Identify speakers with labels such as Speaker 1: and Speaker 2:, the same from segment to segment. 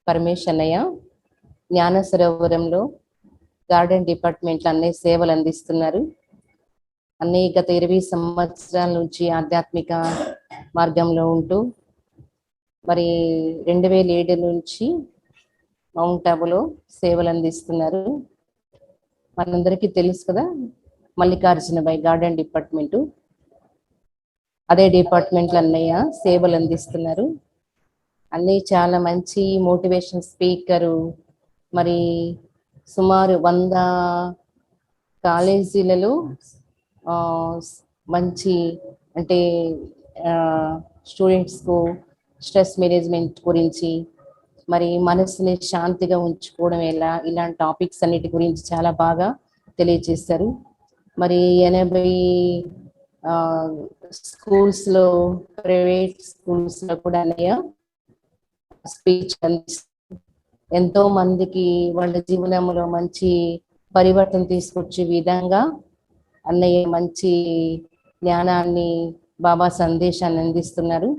Speaker 1: పరమేశ్ అన్నయ్య జ్ఞాన సరోవరంలో గార్డెన్ డిపార్ట్మెంట్లో అన్నయ్య సేవలు అందిస్తున్నారు. అన్నయ్య గత 20 సంవత్సరాల నుంచి ఆధ్యాత్మిక మార్గంలో ఉంటూ మరి 2007 నుంచి మౌంట్ ఆబులో సేవలు అందిస్తున్నారు. మనందరికీ తెలుసు కదా, మల్లికార్జున బై గార్డెన్ డిపార్ట్మెంటు, అదే డిపార్ట్మెంట్లో అన్నయ్య సేవలు అందిస్తున్నారు. అన్నయ్య చాలా మంచి మోటివేషన్ స్పీకరు. మరి సుమారు 100 కాలేజీలలో మంచి అంటే స్టూడెంట్స్కు స్ట్రెస్ మేనేజ్మెంట్ గురించి, మరి మనసుని శాంతిగా ఉంచుకోవడం ఎలా, ఇలాంటి టాపిక్స్ అన్నిటి గురించి చాలా బాగా తెలియజేశారు. మరి 80 స్కూల్స్లో, ప్రైవేట్ స్కూల్స్లో కూడా అన్నయ్య స్పీచ్ ఎంతో మందికి వాళ్ళ జీవనంలో మంచి పరివర్తన తీసుకొచ్చే విధంగా అన్నయ్య మంచి జ్ఞానాన్ని, బాబా సందేశాన్ని అందిస్తున్నారు.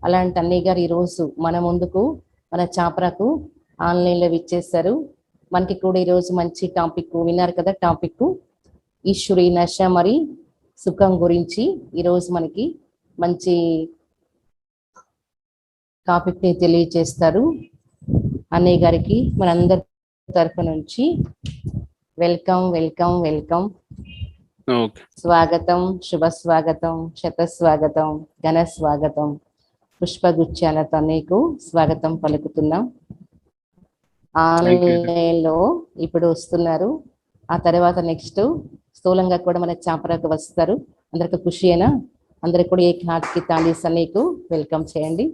Speaker 1: అలాంటి అన్నయ్య గారు ఈరోజు మన ముందుకు, మన చాప్రాకు ఆన్లైన్లో విచ్చేశారు. మనకి కూడా ఈరోజు మంచి టాపిక్ విన్నారు కదా, టాపిక్ ఈశ్వరి నశ మరి సుఖం గురించి ఈరోజు మనకి మంచి టాపిక్ని తెలియజేస్తారు. అన్నయ్య గారికి మనందరి తరఫు నుంచి వెల్కమ్ వెల్కమ్ వెల్కమ్, స్వాగతం, శుభ స్వాగతం, శత స్వాగతం, ఘన స్వాగతం, పుష్పగుచ్చాలతో నీకు స్వాగతం పలుకుతున్నాం. ఆన్లైన్లో ఇప్పుడు వస్తున్నారు, ఆ తర్వాత నెక్స్ట్ స్థూలంగా కూడా మన చాపరాకు వస్తారు. అందరికి ఖుషి అయినా, అందరికి కూడా ఏక్ హాత్కి తాళీస్ నీకు వెల్కమ్ చేయండి.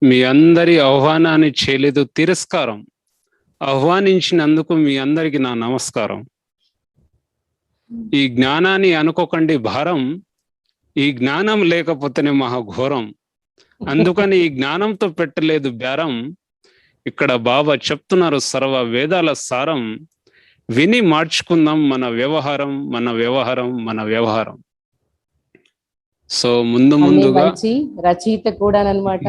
Speaker 2: మీ అందరి ఆహ్వానాన్ని చేయలేదు తిరస్కారం, ఆహ్వానించినందుకు మీ అందరికి నా నమస్కారం. ఈ జ్ఞానాన్ని అనుకోకండి భారం, ఈ జ్ఞానం లేకపోతేనే మహాఘోరం. అందుకని ఈ జ్ఞానంతో పెట్టలేదు బేరం. ఇక్కడ బాబా చెప్తున్నారు సర్వ వేదాల సారం. విని మార్చుకుందాం మన వ్యవహారం, మన వ్యవహారం, మన వ్యవహారం. సో ముందుగా
Speaker 1: రచయిత కూడా అనమాట,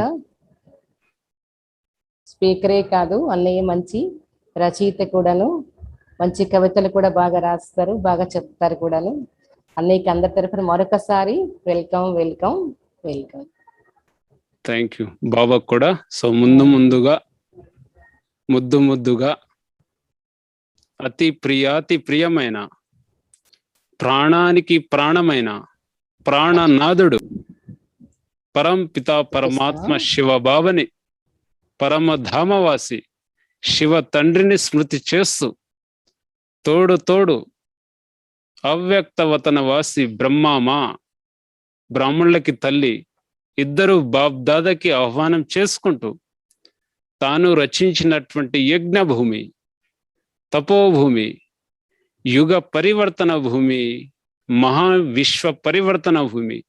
Speaker 1: స్పీకరే కాదు అన్నయ్య మంచి రచయిత కూడాను. మంచి కవితలు కూడా బాగా రాస్తారు, బాగా చెప్తారు కూడాను. అన్నయ్యకి అందరి తరఫున మరొకసారి welcome welcome welcome.
Speaker 2: Thank you బాబా కూడా. సో ముద్దుగా అతి ప్రియమైన, ప్రాణానికి ప్రాణమైన ప్రాణనాథుడు పరంపిత పరమాత్మ శివబాబని, పరమధామవాసి శివ తండ్రిని స్మృతి చేస్తూ, తోడు అవ్యక్తవతనవాసి బ్రహ్మామా, బ్రాహ్మణులకి తల్లి, ఇద్దరు బాబ్దాదాకి ఆహ్వానం చేసుకుంటూ తాను రచించినటువంటి యజ్ఞభూమి, తపోభూమి, యుగ పరివర్తన భూమి, మహావిశ్వ పరివర్తన భూమి,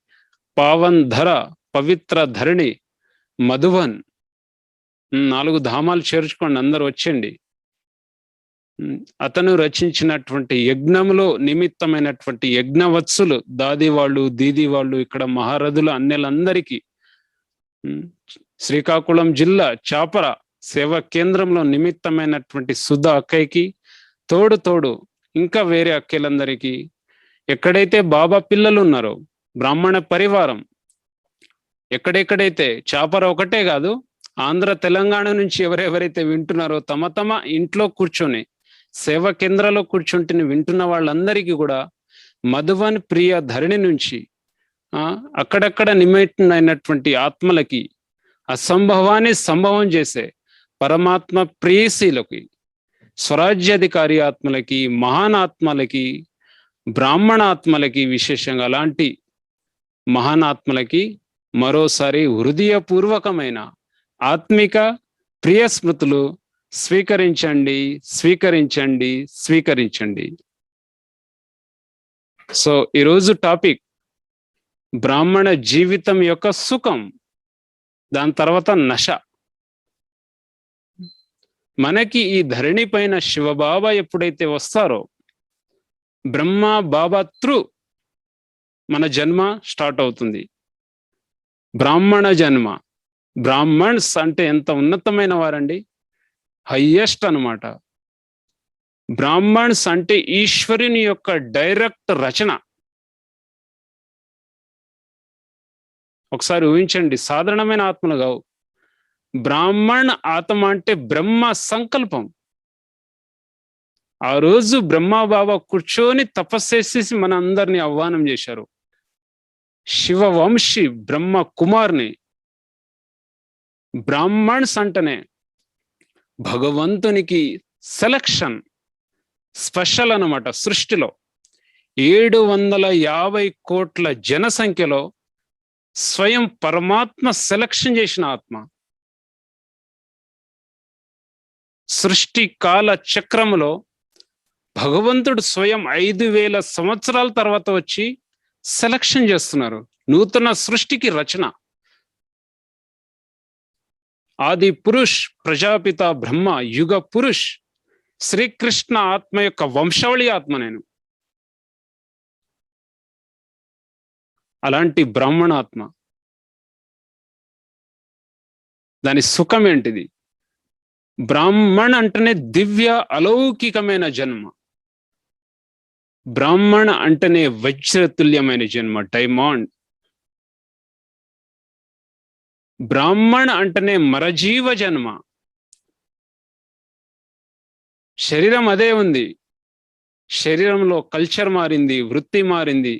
Speaker 2: పావన్ ధర, పవిత్ర ధరణి, మధువన్, 4 ధామాలు చేర్చుకోండి, అందరు వచ్చండి. అతను రచించినటువంటి యజ్ఞంలో నిమిత్తమైనటువంటి యజ్ఞవత్సులు, దాది వాళ్ళు, దీది వాళ్ళు, ఇక్కడ మహారథులు, అన్నెలందరికీ, శ్రీకాకుళం జిల్లా చాపర సేవా కేంద్రంలో నిమిత్తమైనటువంటి సుధా అక్కయ్యకి, తోడు ఇంకా వేరే అక్కలందరికీ, ఎక్కడైతే బాబా పిల్లలు ఉన్నారో బ్రాహ్మణ పరివారం, ఎక్కడెక్కడైతే చాపర ఒకటే కాదు, ఆంధ్ర తెలంగాణ నుంచి ఎవరెవరైతే వింటున్నారో తమ ఇంట్లో కూర్చొని సేవా కేంద్రాల్లో కూర్చుంటుని వింటున్న వాళ్ళందరికీ కూడా మధువన్ ప్రియ ధరణి నుంచి అక్కడక్కడ నిమిత్తమైనటువంటి ఆత్మలకి, అసంభవాన్ని సంభవం చేసే పరమాత్మ ప్రేయసీలకి, స్వరాజ్యాధికారి ఆత్మలకి, మహాన్ ఆత్మలకి, బ్రాహ్మణ ఆత్మలకి, విశేషంగా అలాంటి మహాన్ ఆత్మలకి మరోసారి హృదయపూర్వకమైన ఆత్మిక ప్రియ స్మృతులు స్వీకరించండి. సో ఈరోజు టాపిక్ బ్రాహ్మణ జీవితం యొక్క సుఖం, దాని తర్వాత నశ. మనకి ఈ ధరణి పైన శివబాబా ఎప్పుడైతే వస్తారో, బ్రహ్మ బాబా త్రూ మన జన్మ స్టార్ట్ అవుతుంది. బ్రాహ్మణ జన్మ, బ్రాహ్మణ్స్ అంటే ఎంత ఉన్నతమైన వారండి, హయ్యెస్ట్ అన్నమాట. బ్రాహ్మణ్స్ అంటే ఈశ్వరుని యొక్క డైరెక్ట్ రచన. ఒకసారి ఊహించండి, సాధారణమైన ఆత్మలు కావు. బ్రాహ్మణ్ ఆత్మ అంటే బ్రహ్మ సంకల్పం. ఆ రోజు బ్రహ్మబాబా కూర్చొని తపస్సేసి మన అందరినీ ఆహ్వానం చేశారు. శివవంశి బ్రహ్మ కుమార్ని. బ్రాహ్మణ్స్ అంటేనే భగవంతునికి సెలక్షన్ స్పెషల్ అన్నమాట. సృష్టిలో 750 కోట్ల జనసంఖ్యలో స్వయం పరమాత్మ సెలక్షన్ చేసిన ఆత్మ. సృష్టి కాల చక్రములో భగవంతుడు స్వయం 5000 సంవత్సరాల తర్వాత వచ్చి సెలక్షన్ చేస్తున్నారు. నూతన సృష్టికి రచన. ఆది పురుష్ ప్రజాపిత బ్రహ్మ యుగ పురుష్ శ్రీకృష్ణ ఆత్మ యొక్క వంశావళి ఆత్మ నేను. అలాంటి బ్రాహ్మణాత్మ, దాని సుఖం ఏంటిది? బ్రాహ్మణ్ అంటేనే దివ్య అలౌకికమైన జన్మ. బ్రాహ్మణ అంటేనే వజ్రతుల్యమైన జన్మ, డైమండ్. బ్రాహ్మణ అంటేనే మరజీవ జన్మ. శరీరం అదే ఉంది, శరీరంలో కల్చర్ మారింది, వృత్తి మారింది,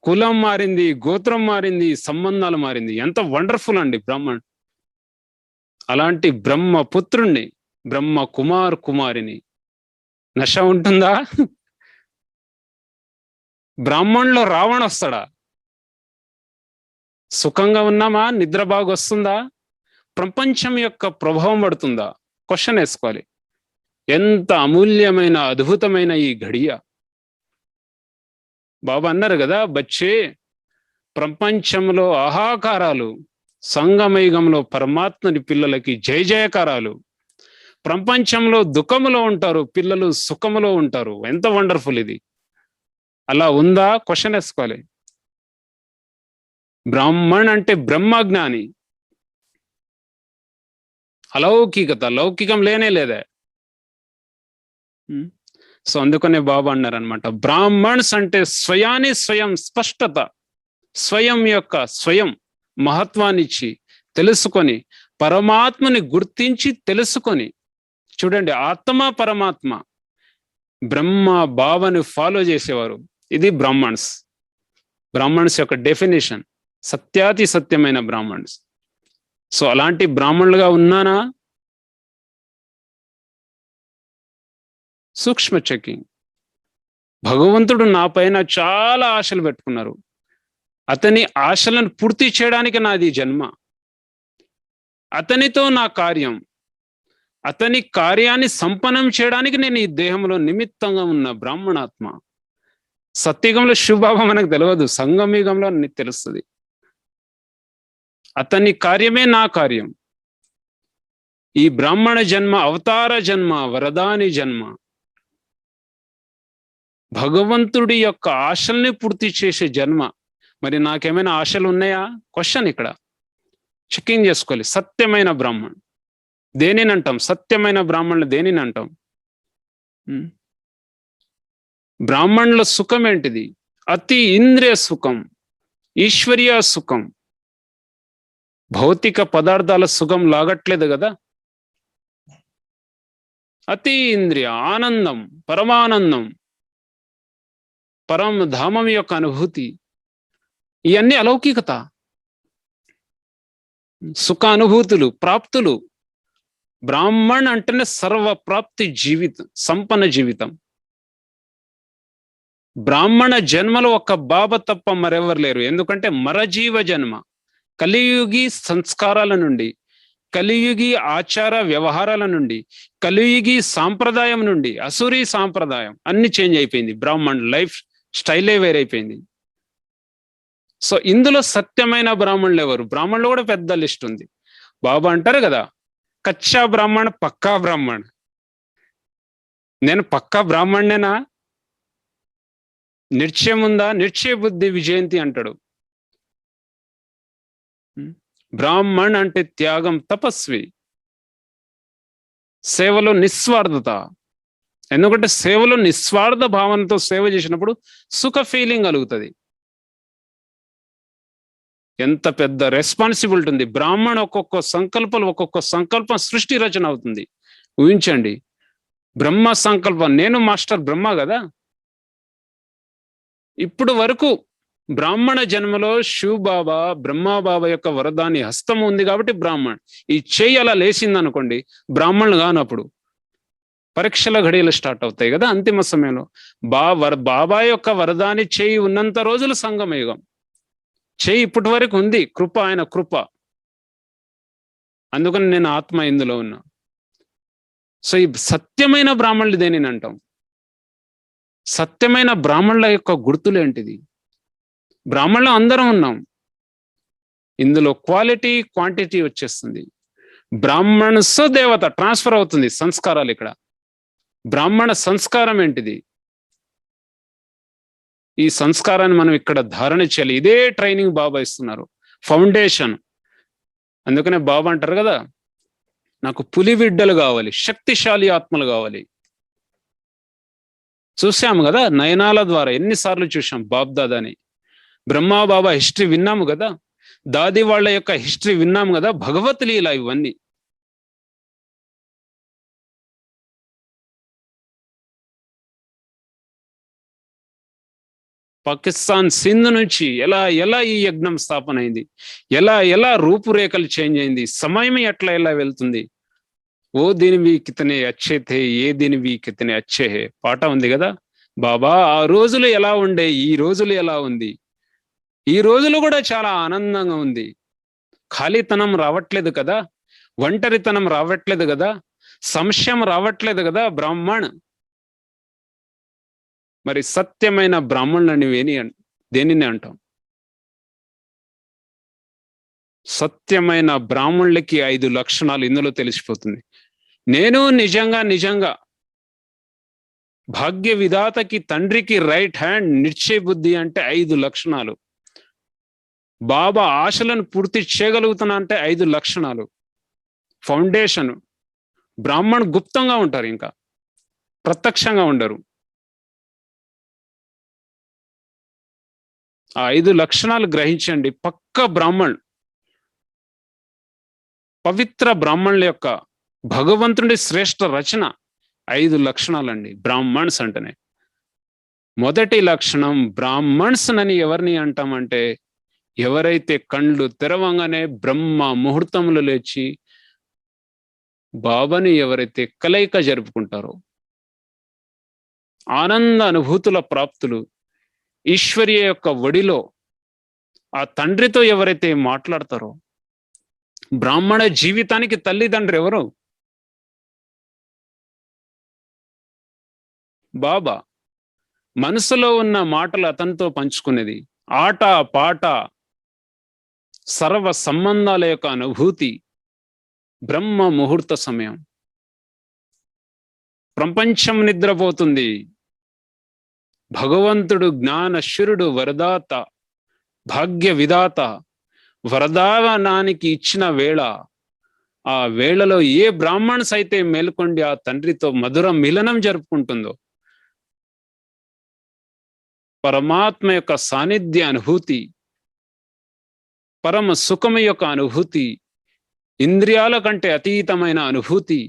Speaker 2: కులం మారింది, గోత్రం మారింది, సంబంధాలు మారింది. ఎంత వండర్ఫుల్ అండి బ్రాహ్మణ్. అలాంటి బ్రహ్మ పుత్రుణ్ణి, బ్రహ్మ కుమారిని. నశ ఉంటుందా? బ్రాహ్మణులో రావణ వస్తాడా? సుఖంగా ఉన్నామా? నిద్ర బాగా వస్తుందా? ప్రపంచం యొక్క ప్రభావం పడుతుందా? క్వశ్చన్ వేసుకోవాలి. ఎంత అమూల్యమైన అద్భుతమైన ఈ ఘడియ. బాబా అన్నారు కదా, బచ్చే ప్రపంచంలో ఆహాకారాలు, సంగమయుగంలో పరమాత్మని పిల్లలకి జయ జయకారాలు. ప్రపంచంలో దుఃఖములో ఉంటారు పిల్లలు, సుఖములో ఉంటారు. ఎంత వండర్ఫుల్ ఇది. అలా ఉందా? క్వశ్చన్ వేసుకోవాలి. బ్రాహ్మణ్ అంటే బ్రహ్మజ్ఞాని. అలౌకికత, లౌకికం లేనే లేదే. సో అందుకనే బాబా అన్నారనమాట, బ్రాహ్మణ్స్ అంటే స్వయం స్పష్టత, స్వయం యొక్క స్వయం మహత్వాన్ని ఇచ్చి తెలుసుకొని, పరమాత్మని గుర్తించి తెలుసుకొని. చూడండి, ఆత్మ పరమాత్మ బ్రహ్మ భావని ఫాలో చేసేవారు. ఇది బ్రాహ్మణ్స్ యొక్క డెఫినేషన్. సత్యాతి సత్యమైన బ్రాహ్మణ్స్. సో అలాంటి బ్రాహ్మణులుగా ఉన్నానా? సూక్ష్మ చెకింగ్. భగవంతుడు నా పైన చాలా ఆశలు పెట్టుకున్నారు. అతని ఆశలను పూర్తి చేయడానికి నాది జన్మ. అతనితో నా కార్యం, అతని కార్యాన్ని సంపన్నం చేయడానికి నేను ఈ దేహంలో నిమిత్తంగా ఉన్న బ్రాహ్మణాత్మ. సత్యుగంలో శివబాబా మనకు తెలియదు, సంగమయుగంలో తెలుస్తుంది. అతని కార్యమే నా కార్యం. ఈ బ్రాహ్మణ జన్మ అవతార జన్మ, వరదాని జన్మ. భగవంతుడి యొక్క ఆశల్ని పూర్తి చేసే జన్మ. మరి నాకేమైనా ఆశలు ఉన్నాయా? క్వశ్చన్ ఇక్కడ చెకింగ్ చేసుకోవాలి. సత్యమైన బ్రాహ్మణ్ దేనిని అంటాం? సత్యమైన బ్రాహ్మణులు దేనిని అంటాం? బ్రాహ్మణుల సుఖం ఏంటిది? అతి ఇంద్రియ సుఖం, ఈశ్వరీయ సుఖం. భౌతిక పదార్థాల సుఖం లాగట్లేదు కదా. అతి ఇంద్రియ ఆనందం, పరమానందం, పరమధామం యొక్క అనుభూతి. ఇవన్నీ అలౌకికత, సుఖ అనుభూతులు, ప్రాప్తులు. బ్రాహ్మణ్ అంటేనే సర్వప్రాప్తి జీవితం, సంపన్న జీవితం. బ్రాహ్మణ జన్మలో ఒక బాబా తప్ప మరెవరు లేరు. ఎందుకంటే మరజీవ జన్మ. కలియుగి సంస్కారాల నుండి, కలియుగి ఆచార వ్యవహారాల నుండి, కలియుగి సాంప్రదాయం నుండి, అసురీ సాంప్రదాయం అన్ని చేంజ్ అయిపోయింది. బ్రాహ్మణ్ లైఫ్ స్టైలే వేరైపోయింది. సో ఇందులో సత్యమైన బ్రాహ్మణులు ఎవరు? బ్రాహ్మణులు కూడా పెద్ద లిస్ట్ ఉంది. బాబా అంటారు కదా, కచ్చా బ్రాహ్మణ్, పక్కా బ్రాహ్మణ్. నేను పక్కా బ్రాహ్మణ్నేనా? నిశ్చయం ఉందా? నిశ్చయ బుద్ధి విజయంతి అంటాడు. బ్రాహ్మణ్ అంటే త్యాగం, తపస్వి, సేవలో నిస్వార్థత. ఎందుకంటే సేవలో నిస్వార్థ భావనతో సేవ చేసినప్పుడు సుఖ ఫీలింగ్ కలుగుతుంది. ఎంత పెద్ద రెస్పాన్సిబిలిటీ ఉంది. బ్రాహ్మణ ఒక్కొక్క సంకల్పం సృష్టి రచన అవుతుంది. ఊహించండి, బ్రహ్మ సంకల్పం. నేను మాస్టర్ బ్రహ్మ కదా. ఇప్పుడు వరకు బ్రాహ్మణ జన్మలో శివబాబా బ్రహ్మబాబా యొక్క వరదాని హస్తం ఉంది కాబట్టి బ్రాహ్మణ్. ఈ చెయ్యి అలా లేచింది అనుకోండి, బ్రాహ్మణులు కానప్పుడు పరీక్షల ఘడియలు స్టార్ట్ అవుతాయి కదా. అంతిమ సమయంలో బాబా యొక్క వరదాని చెయ్యి ఉన్నంత రోజులు సంగమయుగం. చెయ్యి ఇప్పటి వరకు ఉంది, కృప, ఆయన కృప. అందుకని నేను ఆత్మ ఇందులో ఉన్నా. సో ఈ సత్యమైన బ్రాహ్మణులు దేనిని అంటాం? సత్యమైన బ్రాహ్మణుల యొక్క గుర్తులేంటిది? బ్రాహ్మణులు అందరం ఉన్నాం. ఇందులో క్వాలిటీ క్వాంటిటీ వచ్చేస్తుంది. బ్రాహ్మణ్స్ దేవత ట్రాన్స్ఫర్ అవుతుంది సంస్కారాలు. ఇక్కడ బ్రాహ్మణ సంస్కారం ఏంటిది? ఈ సంస్కారాన్ని మనం ఇక్కడ ధారణ చేయాలి. ఇదే ట్రైనింగ్ బాబా ఇస్తున్నారు, ఫౌండేషన్. అందుకనే బాబా అంటారు కదా, నాకు పులి బిడ్డలు కావాలి, శక్తిశాలి ఆత్మలు కావాలి. చూసాము కదా నయనాల ద్వారా, ఎన్నిసార్లు చూసాం బాబ్ దాదాని. బ్రహ్మా బాబా హిస్టరీ విన్నాము కదా, దాది వాళ్ళ యొక్క హిస్టరీ విన్నాము కదా. భగవత్ లీల ఇవన్నీ. పాకిస్తాన్ సింధ్ నుంచి ఎలా ఎలా ఈ యజ్ఞం స్థాపన అయింది, ఎలా ఎలా రూపురేఖలు చేంజ్ అయింది, సమయం ఎట్లా ఎలా వెళ్తుంది. ఓ దిన్ భీ కితనే అచ్చే థే, ఏ దిన్ భీ కితనే అచ్చే హే పాట ఉంది కదా. బాబా ఆ రోజులు ఎలా ఉండే, ఈ రోజులు ఎలా ఉంది. ఈ రోజులు కూడా చాలా ఆనందంగా ఉంది. ఖాళీతనం రావట్లేదు కదా, ఒంటరితనం రావట్లేదు కదా, సంశయం రావట్లేదు కదా. బ్రాహ్మణ్ మరి సత్యమైన బ్రాహ్మణులని దేనిని అంటాం? సత్యమైన బ్రాహ్మణులకి 5 లక్షణాలు ఇందులో తెలిసిపోతుంది. నేను నిజంగా భాగ్య విధాతకి, తండ్రికి రైట్ హ్యాండ్, నిశ్చయ బుద్ధి అంటే 5 లక్షణాలు. బాబా ఆశలను పూర్తి చేయగలుగుతున్నా అంటే 5 లక్షణాలు. ఫౌండేషన్. బ్రాహ్మణ్ గుప్తంగా ఉంటారు, ఇంకా ప్రత్యక్షంగా ఉండరు. ఆ 5 లక్షణాలు గ్రహించండి. పక్క బ్రాహ్మణ్, పవిత్ర బ్రాహ్మణుల యొక్క భగవంతుడి శ్రేష్ఠ రచన 5 లక్షణాలండి బ్రాహ్మణ్స్ అంటేనే. మొదటి లక్షణం, బ్రాహ్మణ్స్ అని ఎవరిని అంటామంటే, ఎవరైతే కండ్లు తెరవంగానే బ్రహ్మ ముహూర్తంలో లేచి బాబాని ఎవరైతే కలయిక జరుపుకుంటారో, ఆనంద అనుభూతుల ప్రాప్తులు, ఈశ్వర్య యొక్క ఒడిలో ఆ తండ్రితో ఎవరైతే మాట్లాడతారో, బ్రాహ్మణ జీవితానికి తల్లిదండ్రి ఎవరు? బాబా. మనసులో ఉన్న మాటలు అతనితో పంచుకునేది, ఆట పాట, సర్వ సంబంధాల యొక్క అనుభూతి, బ్రహ్మ ముహూర్త సమయం. ప్రపంచం నిద్రపోతుంది, భగవంతుడు జ్ఞానశురుడు, వరదాత, భాగ్య విధాత, వరదానానికి ఇచ్చిన వేళ. ఆ వేళలో ఏ బ్రాహ్మణ్స్ అయితే మేల్కొండి ఆ తండ్రితో మధుర మిలనం జరుపుకుంటుందో, పరమాత్మ యొక్క సాన్నిధ్య అనుభూతి, పరమ సుఖం యొక్క అనుభూతి, ఇంద్రియాల కంటే అతీతమైన అనుభూతి,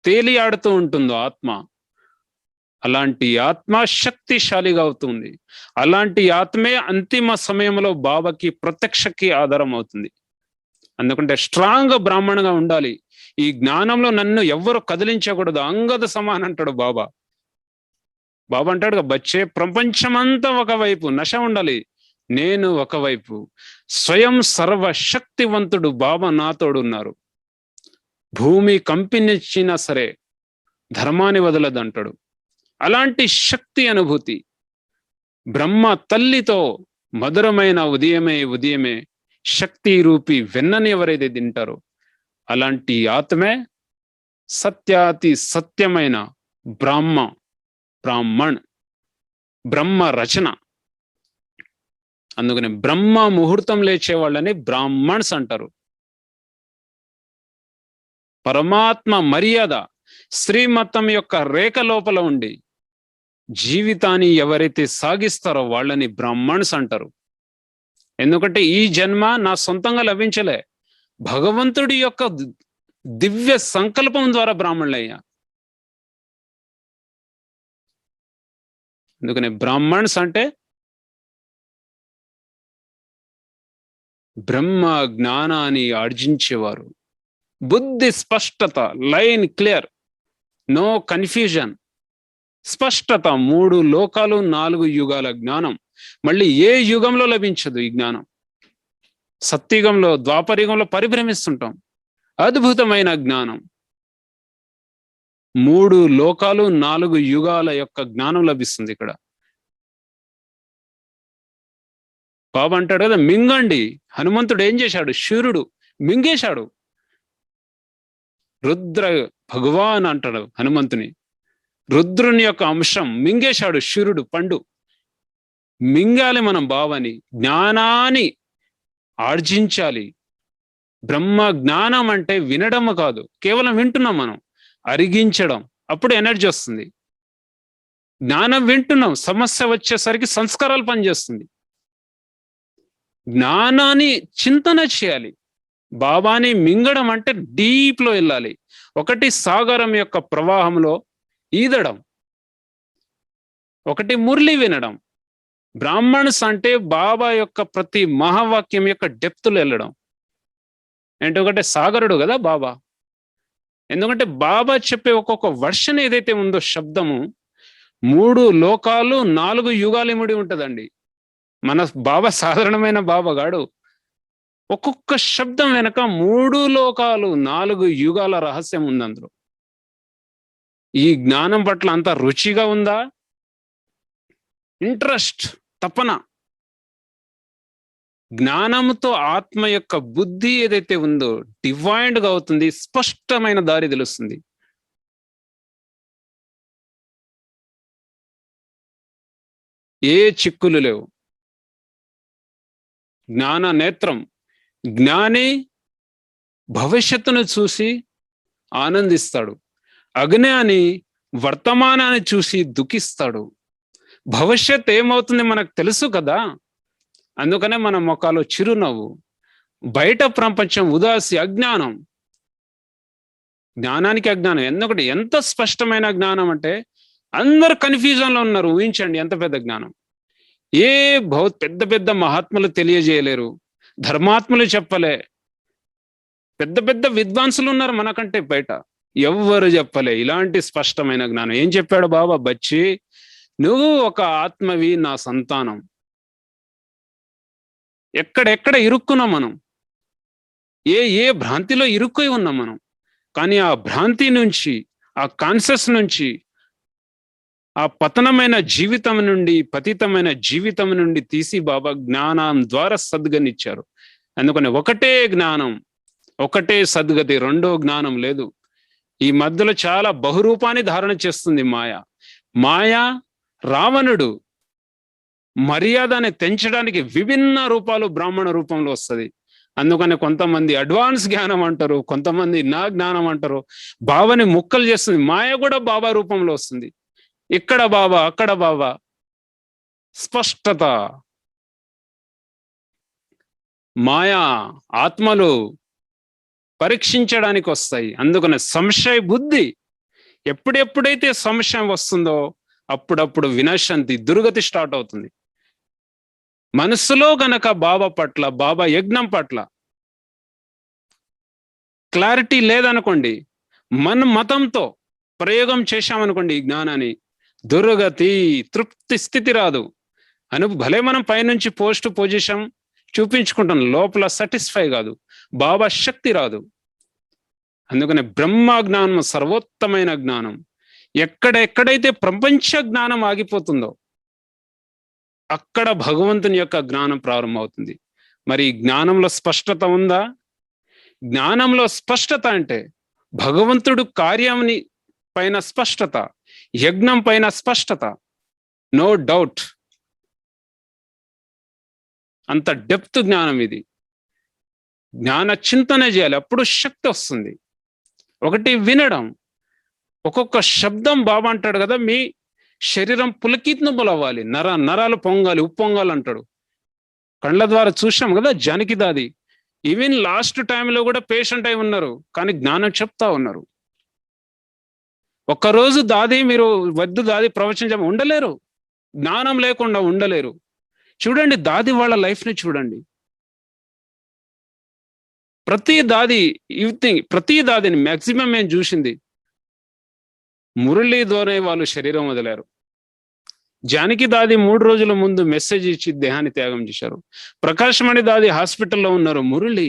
Speaker 2: తేలియాడుతూ ఉంటుందో ఆత్మ. అలాంటి ఆత్మ శక్తిశాలిగా అవుతుంది. అలాంటి ఆత్మే అంతిమ సమయంలో బాబాకి ప్రత్యక్షకి ఆధారం అవుతుంది. అందుకంటే స్ట్రాంగ్ బ్రాహ్మణగా ఉండాలి. ఈ జ్ఞానంలో నన్ను ఎవ్వరు కదిలించకూడదు. అంగద సమాన్ అంటాడు బాబా. బాబా అంటాడు, బచ్చే ప్రపంచమంతా ఒకవైపు నశ ఉండాలి, నేను ఒకవైపు. స్వయం సర్వశక్తివంతుడు బాబా నాతోడు ఉన్నారు. భూమి కంపించినా సరే ధర్మాన్ని వదలదంటాడు. అలాంటి శక్తి అనుభూతి. బ్రహ్మ తల్లితో మధురమైన ఉదయమే శక్తి రూపి వెన్నని ఎవరైతే తింటారో, అలాంటి ఆత్మే సత్యాతి సత్యమైన బ్రాహ్మణ్, బ్రహ్మ రచన. అందుకని బ్రహ్మ ముహూర్తం లేచే వాళ్ళని బ్రాహ్మణ్స్ అంటారు. పరమాత్మ మర్యాద శ్రీమతం యొక్క రేఖ లోపల ఉండి జీవితాన్ని ఎవరైతే సాగిస్తారో వాళ్ళని బ్రాహ్మణ్స్ అంటారు. ఎందుకంటే ఈ జన్మ నా సొంతంగా లభించలే, భగవంతుడి యొక్క దివ్య సంకల్పం ద్వారా బ్రాహ్మణులయ్యా. అందుకని బ్రాహ్మణ్స్ అంటే బ్రహ్మ జ్ఞానాన్ని ఆర్జించేవారు. బుద్ధి స్పష్టత, లైన్ క్లియర్, నో కన్ఫ్యూజన్, స్పష్టత. 3 లోకాలు 4 యుగాల జ్ఞానం మళ్ళీ ఏ యుగంలో లభించదు ఈ జ్ఞానం. సత్యుగంలో, ద్వాపరయుగంలో పరిభ్రమిస్తుంటాం. అద్భుతమైన జ్ఞానం. 3 లోకాలు 4 యుగాల యొక్క జ్ఞానం లభిస్తుంది ఇక్కడ. బాబా అంటాడు కదా, మింగండి. హనుమంతుడు ఏం చేశాడు? శూరుడు మింగేశాడు. రుద్ర భగవాన్ అంటాడు హనుమంతుని. రుద్రుని యొక్క అంశం మింగేశాడు శూరుడు పండు. మింగాలి మనం బాబాని, జ్ఞానాన్ని ఆర్జించాలి. బ్రహ్మ జ్ఞానం అంటే వినడం కాదు, కేవలం వింటున్నాం మనం, అరిగించడం. అప్పుడు ఎనర్జీ వస్తుంది. జ్ఞానం వింటున్నాం, సమస్య వచ్చేసరికి సంస్కారాలు పనిచేస్తుంది. జ్ఞానాన్ని చింతన చేయాలి. బాబాని మింగడం అంటే డీప్ లో వెళ్ళాలి. ఒకటి సాగరం యొక్క ప్రవాహంలో ఈదడం, ఒకటి మురళి వినడం. బ్రాహ్మణ్స్ అంటే బాబా యొక్క ప్రతి మహావాక్యం యొక్క డెప్త్లో వెళ్ళడం. అంటే ఒకటే సాగరుడు కదా బాబా. ఎందుకంటే బాబా చెప్పే ఒక్కొక్క వర్షన్ ఏదైతే ఉందో శబ్దము 3 లోకాలు 4 యుగాలు ఇమిడి ఉంటుందండి. మన బాబా సాధారణమైన బాబా గాడు. ఒక్కొక్క శబ్దం వెనక 3 లోకాలు 4 యుగాల రహస్యం ఉంది అందులో. ఈ జ్ఞానం పట్ల అంత రుచిగా ఉందా? ఇంట్రెస్ట్, తపన. జ్ఞానంతో ఆత్మ యొక్క బుద్ధి ఏదైతే ఉందో డివైన్డ్ గా అవుతుంది, స్పష్టమైన దారి తెలుస్తుంది. ఏ చిక్కులు లేవు. జ్ఞాన నేత్రం. జ్ఞాని భవిష్యత్తును చూసి ఆనందిస్తాడు, అజ్ఞాని వర్తమానాన్ని చూసి దుఃఖిస్తాడు. భవిష్యత్ ఏమవుతుంది మనకు తెలుసు కదా, అందుకనే మన ముఖాలు చిరునవ్వు. బయట ప్రపంచం ఉదాసి, అజ్ఞానం. జ్ఞానానికి అజ్ఞానం. ఎందుకంటే ఎంత స్పష్టమైన జ్ఞానం అంటే అందరు కన్ఫ్యూజన్ లో ఉన్నారు. ఊహించండి ఎంత పెద్ద జ్ఞానం. ఏ పెద్ద పెద్ద మహాత్ములు తెలియజేయలేరు, ధర్మాత్ములు చెప్పలే. పెద్ద పెద్ద విద్వాంసులు ఉన్నారు మనకంటే బయట, ఎవ్వరు చెప్పలే ఇలాంటి స్పష్టమైన జ్ఞానం. ఏం చెప్పాడు బాబా? బచ్చి, నువ్వు ఒక ఆత్మవి, నా సంతానం. ఎక్కడెక్కడ ఇరుక్కున్నాం మనం, ఏ భ్రాంతిలో ఇరుక్కుని ఉన్నాం మనం. కానీ ఆ భ్రాంతి నుంచి, ఆ కాన్షియస్ నుంచి, ఆ పతనమైన జీవితం నుండి, పతితమైన జీవితం నుండి తీసి బాబా జ్ఞానం ద్వారా సద్గనిచ్చారు. అందుకని ఒకటే జ్ఞానం, ఒకటే సద్గతి, రెండో జ్ఞానం లేదు. ఈ మధ్యలో చాలా బహురూపాన్ని ధారణ చేస్తుంది మాయ. రావణుడు మర్యాదని తెంచడానికి విభిన్న రూపాలు బ్రాహ్మణ రూపంలో వస్తుంది. అందుకని కొంతమంది అడ్వాన్స్ జ్ఞానం అంటారు, కొంతమంది నా జ్ఞానం అంటారు. బాబాని ముక్కలు చేస్తుంది. మాయ కూడా బాబా రూపంలో వస్తుంది. ఇక్కడ బాబా, అక్కడ బాబా. స్పష్టత. మాయా ఆత్మలు పరీక్షించడానికి వస్తాయి. అందుకని సంశయ బుద్ధి. ఎప్పుడెప్పుడైతే సంశయం వస్తుందో అప్పుడప్పుడు వినశాంతి, దుర్గతి స్టార్ట్ అవుతుంది. మనసులో గనక బాబా పట్ల, బాబా యజ్ఞం పట్ల క్లారిటీ లేదనుకోండి, మన మతంతో ప్రయోగం చేశామనుకోండి ఈ జ్ఞానాన్ని, దుర్గతి, తృప్తి స్థితి రాదు. భలే మనం పైనుంచి పోస్ట్ పొజిషన్ చూపించుకుంటాం, లోపల సాటిస్ఫై కాదు, బాబా శక్తి రాదు. అందుకని బ్రహ్మ జ్ఞానం సర్వోత్తమైన జ్ఞానం. ఎక్కడెక్కడైతే ప్రపంచ జ్ఞానం ఆగిపోతుందో అక్కడ భగవంతుని యొక్క జ్ఞానం ప్రారంభమవుతుంది. మరి జ్ఞానంలో స్పష్టత ఉందా? జ్ఞానంలో స్పష్టత అంటే భగవంతుడు కార్యాన్ని పైన స్పష్టత, యజ్ఞం పైన స్పష్టత, నో డౌట్. అంత డెప్త్ జ్ఞానం ఇది. జ్ఞాన చింతన చేయాలి, అప్పుడు శక్తి వస్తుంది. ఒకటి వినడం, ఒక్కొక్క శబ్దం బాబా అంటాడు కదా, మీ శరీరం పులకిత్నుబులు అవ్వాలి, నరాలు పొంగాలి, ఉప్పొంగాలి అంటాడు. కళ్ళ ద్వారా చూసాం కదా జానకి దాది. ఈవెన్ లాస్ట్ టైంలో కూడా పేషెంట్ అయి ఉన్నారు, కానీ జ్ఞానం చెప్తా ఉన్నారు. ఒక్కరోజు దాది మీరు వద్దు దాది ప్రవచనం ఉండలేరు, జ్ఞానం లేకుండా ఉండలేరు. చూడండి దాది వాళ్ళ లైఫ్ని చూడండి. ప్రతి దాదిని మ్యాక్సిమం మేము చూసింది మురళి ద్వారా వాళ్ళు శరీరం వదిలారు. జానకి దాది 3 రోజుల ముందు మెసేజ్ ఇచ్చి దేహాన్ని త్యాగం చేశారు. ప్రకాశమణి దాది హాస్పిటల్లో ఉన్నారు. మురళి,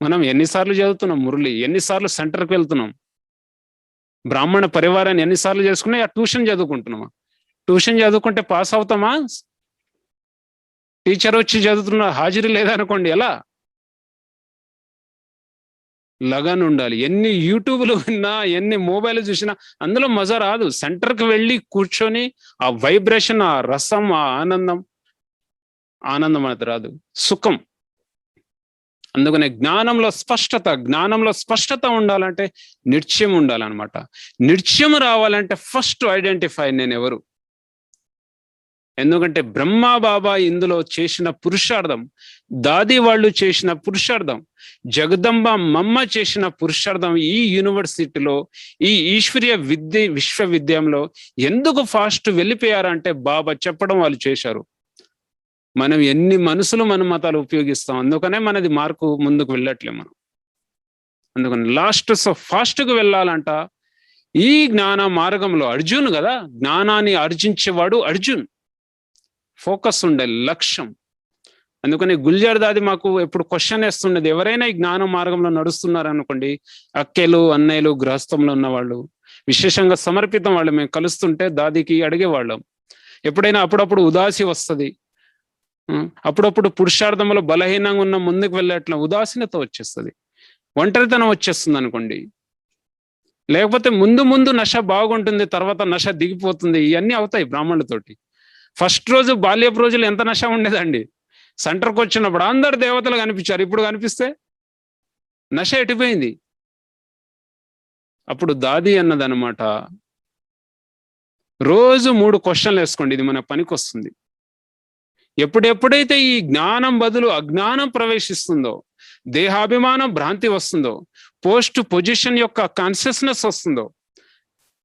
Speaker 2: మనం ఎన్నిసార్లు చదువుతున్నాం మురళి, ఎన్నిసార్లు సెంటర్కి వెళ్తున్నాం, బ్రాహ్మణ పరివారాన్ని ఎన్నిసార్లు చేసుకున్నా, ట్యూషన్ చదువుకుంటున్నామా? ట్యూషన్ చదువుకుంటే పాస్ అవుతామా? టీచర్ వచ్చి చదువుతున్న హాజరీ లేదనుకోండి ఎలా? లగన్ ఉండాలి. ఎన్ని యూట్యూబ్లు విన్నా, ఎన్ని మొబైల్ చూసినా అందులో మజా రాదు. సెంటర్కి వెళ్ళి కూర్చొని ఆ వైబ్రేషన్, ఆ రసం, ఆ ఆనందం అనేది రాదు, సుఖం. అందుకనే జ్ఞానంలో స్పష్టత ఉండాలంటే నిశ్చయం ఉండాలన్నమాట. నిశ్చయం రావాలంటే ఫస్ట్ ఐడెంటిఫై నేను ఎవరు. ఎందుకంటే బ్రహ్మా బాబా ఇందులో చేసిన పురుషార్థం, దాది వాళ్ళు చేసిన పురుషార్థం, జగదంబ మమ్మ చేసిన పురుషార్థం ఈ యూనివర్సిటీలో, ఈ ఈశ్వరీయ విశ్వవిద్యాలయంలో ఎందుకు ఫాస్ట్ వెళ్ళిపోయారంటే బాబా చెప్పడం వాళ్ళు చేశారు. మనం ఎన్ని మనసులు మన మతాలు ఉపయోగిస్తాం, అందుకనే మనది మార్కు ముందుకు వెళ్ళట్లే మనం. అందుకని ఫాస్ట్కు వెళ్ళాలంట. ఈ జ్ఞాన మార్గంలో అర్జున్ కదా, జ్ఞానాన్ని ఆర్జించేవాడు అర్జున్. ఫోకస్ ఉండాలి, లక్ష్యం. అందుకని గుల్జార్ దాది మాకు ఎప్పుడు క్వశ్చన్ వేస్తుండేది, ఎవరైనా ఈ జ్ఞాన మార్గంలో నడుస్తున్నారు అనుకోండి, అక్కెలు అన్నయ్యలు గృహస్థంలో ఉన్నవాళ్ళు, విశేషంగా సమర్పితం వాళ్ళు మేము కలుస్తుంటే దాదికి అడిగేవాళ్ళం. ఎప్పుడైనా అప్పుడప్పుడు ఉదాసి వస్తుంది, అప్పుడప్పుడు పురుషార్థంలో బలహీనంగా ఉన్న ముందుకు వెళ్ళేట్ల ఉదాసీనత వచ్చేస్తుంది, ఒంటరితనం వచ్చేస్తుంది అనుకోండి. లేకపోతే ముందు నశ బాగుంటుంది, తర్వాత నశ దిగిపోతుంది. ఇవన్నీ అవుతాయి బ్రాహ్మణులతోటి. ఫస్ట్ రోజు బాల్యపు రోజులు ఎంత నశ ఉండేదండి. సెంటర్కి వచ్చినప్పుడు అందరు దేవతలు కనిపించారు, ఇప్పుడు కనిపిస్తే నశ ఎటుపోయింది. అప్పుడు దాది అన్నదనమాట, రోజు 3 క్వశ్చన్లు వేసుకోండి, ఇది మన పనికి వస్తుంది. ఎప్పుడెప్పుడైతే ఈ జ్ఞానం బదులు అజ్ఞానం ప్రవేశిస్తుందో, దేహాభిమానం భ్రాంతి వస్తుందో, పోస్ట్ పొజిషన్ యొక్క కాన్షియస్నెస్ వస్తుందో,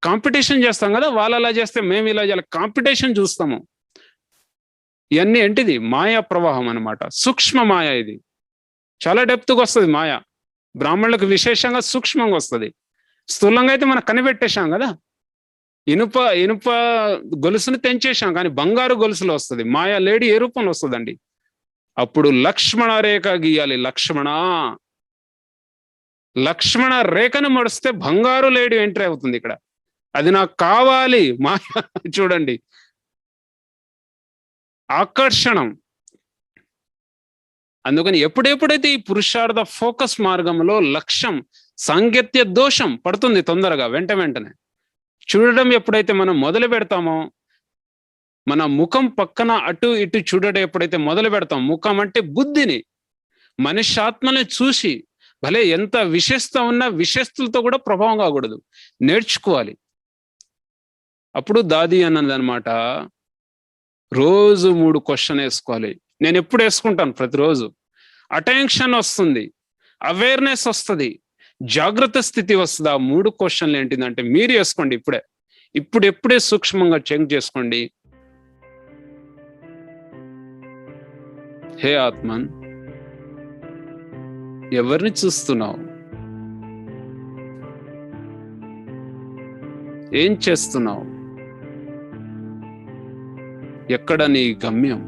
Speaker 2: కాంపిటీషన్ చేస్తాం కదా, వాళ్ళు అలా చేస్తే మేము ఇలా చేయాలి, కాంపిటీషన్ చూస్తాము. ఇవన్నీ ఏంటిది? మాయా ప్రవాహం అనమాట, సూక్ష్మ మాయ. ఇది చాలా డెప్త్గా వస్తుంది మాయ. బ్రాహ్మణులకు విశేషంగా సూక్ష్మంగా వస్తుంది. స్థూలంగా అయితే మనం కనిపెట్టేశాం కదా, ఇనుప గొలుసుని తెంచేశాం, కానీ బంగారు గొలుసులో వస్తుంది. మాయా లేడీ ఏ రూపంలో వస్తుందండి? అప్పుడు లక్ష్మణ రేఖ గీయాలి. లక్ష్మణ రేఖను మడిస్తే బంగారు లేడీ ఎంట్రీ అవుతుంది ఇక్కడ. అది నాకు కావాలి. మాయా చూడండి, ఆకర్షణం. అందుకని ఎప్పుడెప్పుడైతే ఈ పురుషార్థ ఫోకస్ మార్గంలో లక్ష్యం, సాంగత్య దోషం పడుతుంది తొందరగా, వెంటనే చూడడం ఎప్పుడైతే మనం మొదలు పెడతామో, మన ముఖం పక్కన అటు ఇటు చూడడం ఎప్పుడైతే మొదలు పెడతాం, ముఖం అంటే బుద్ధిని, మనిషి ఆత్మని చూసి, భలే ఎంత విశేషత ఉన్నా విశేషతులతో కూడా ప్రభావం కాకూడదు, నేర్చుకోవాలి. అప్పుడు దాది అన్నదనమాట, రోజు 3 క్వశ్చన్ వేసుకోవాలి. నేను ఎప్పుడు వేసుకుంటాను, ప్రతిరోజు. అటెన్షన్ వస్తుంది, అవేర్నెస్ వస్తుంది, జాగ్రత్త స్థితి వస్తుంది. ఆ 3 క్వశ్చన్లు ఏంటిదంటే మీరు వేసుకోండి ఇప్పుడే సూక్ష్మంగా చెక్ చేసుకోండి. హే ఆత్మన్, ఎవరిని చూస్తున్నావు? ఏం చేస్తున్నావు? ఎక్కడ నీ గమ్యం?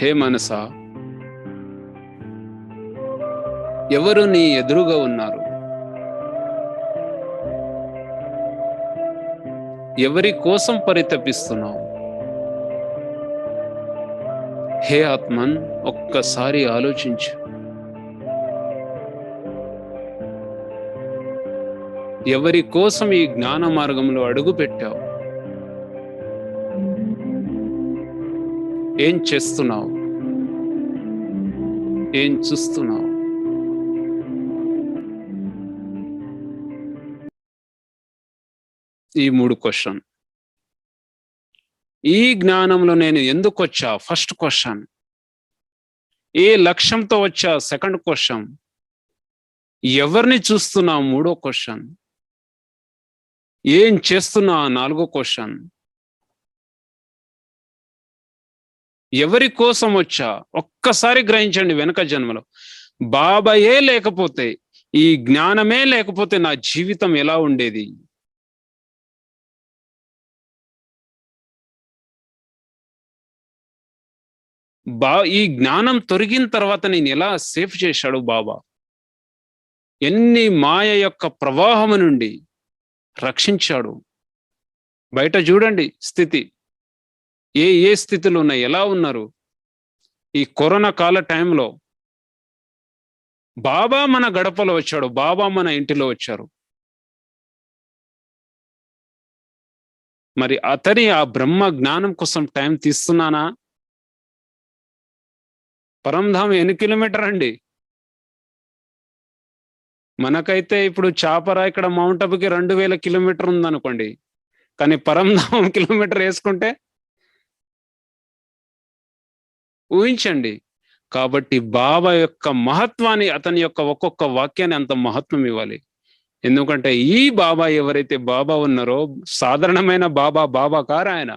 Speaker 2: హే మనసా, ఎవరు నీ ఎదురుగా ఉన్నారు? ఎవరి కోసం పరితపిస్తున్నావు? హే ఆత్మన్, ఒక్కసారి ఆలోచించు. ఎవరి కోసం ఈ జ్ఞాన మార్గంలో అడుగు పెట్టావు? ఏం చేస్తున్నావు? ఏం చూస్తున్నావు? ఈ 3 క్వశ్చన్. ఈ జ్ఞానంలో నేను ఎందుకు వచ్చా? First question. ఏ లక్ష్యంతో వచ్చా? Second question. ఎవరిని చూస్తున్నా? మూడో క్వశ్చన్. ఏం చేస్తున్నా? 4వ క్వశ్చన్. ఎవరి కోసం వచ్చా? ఒక్కసారి గ్రహించండి. వెనక జన్మలో బాబాయే లేకపోతే, ఈ జ్ఞానమే లేకపోతే నా జీవితం ఎలా ఉండేది? ఈ జ్ఞానం తొలగిన తర్వాత నేను ఎలా సేఫ్ చేశాడు బాబా? ఎన్ని మాయ యొక్క ప్రవాహము నుండి రక్షించాడు. బయట చూడండి స్థితి, ఏ స్థితిలో ఉన్నాయి, ఎలా ఉన్నారు. ఈ కరోనా కాల టైంలో బాబా మన గడపలో వచ్చాడు, బాబా మన ఇంటిలో వచ్చారు. మరి అతని ఆ బ్రహ్మ జ్ఞానం కోసం టైం తీస్తున్నానా? పరంధాం ఎన్ని కిలోమీటర్ అండి? మనకైతే ఇప్పుడు చాపరా ఇక్కడ మౌంట్ అబుకి 2000 కిలోమీటర్ ఉందనుకోండి, కానీ పరంధాం కిలోమీటర్ వేసుకుంటే ఊహించండి. కాబట్టి బాబా యొక్క మహత్వాన్ని, అతని యొక్క ఒక్కొక్క వాక్యాన్ని అంత మహత్వం ఇవ్వాలి. ఎందుకంటే ఈ బాబా ఎవరైతే బాబా ఉన్నారో, సాధారణమైన బాబా కారు ఆయన.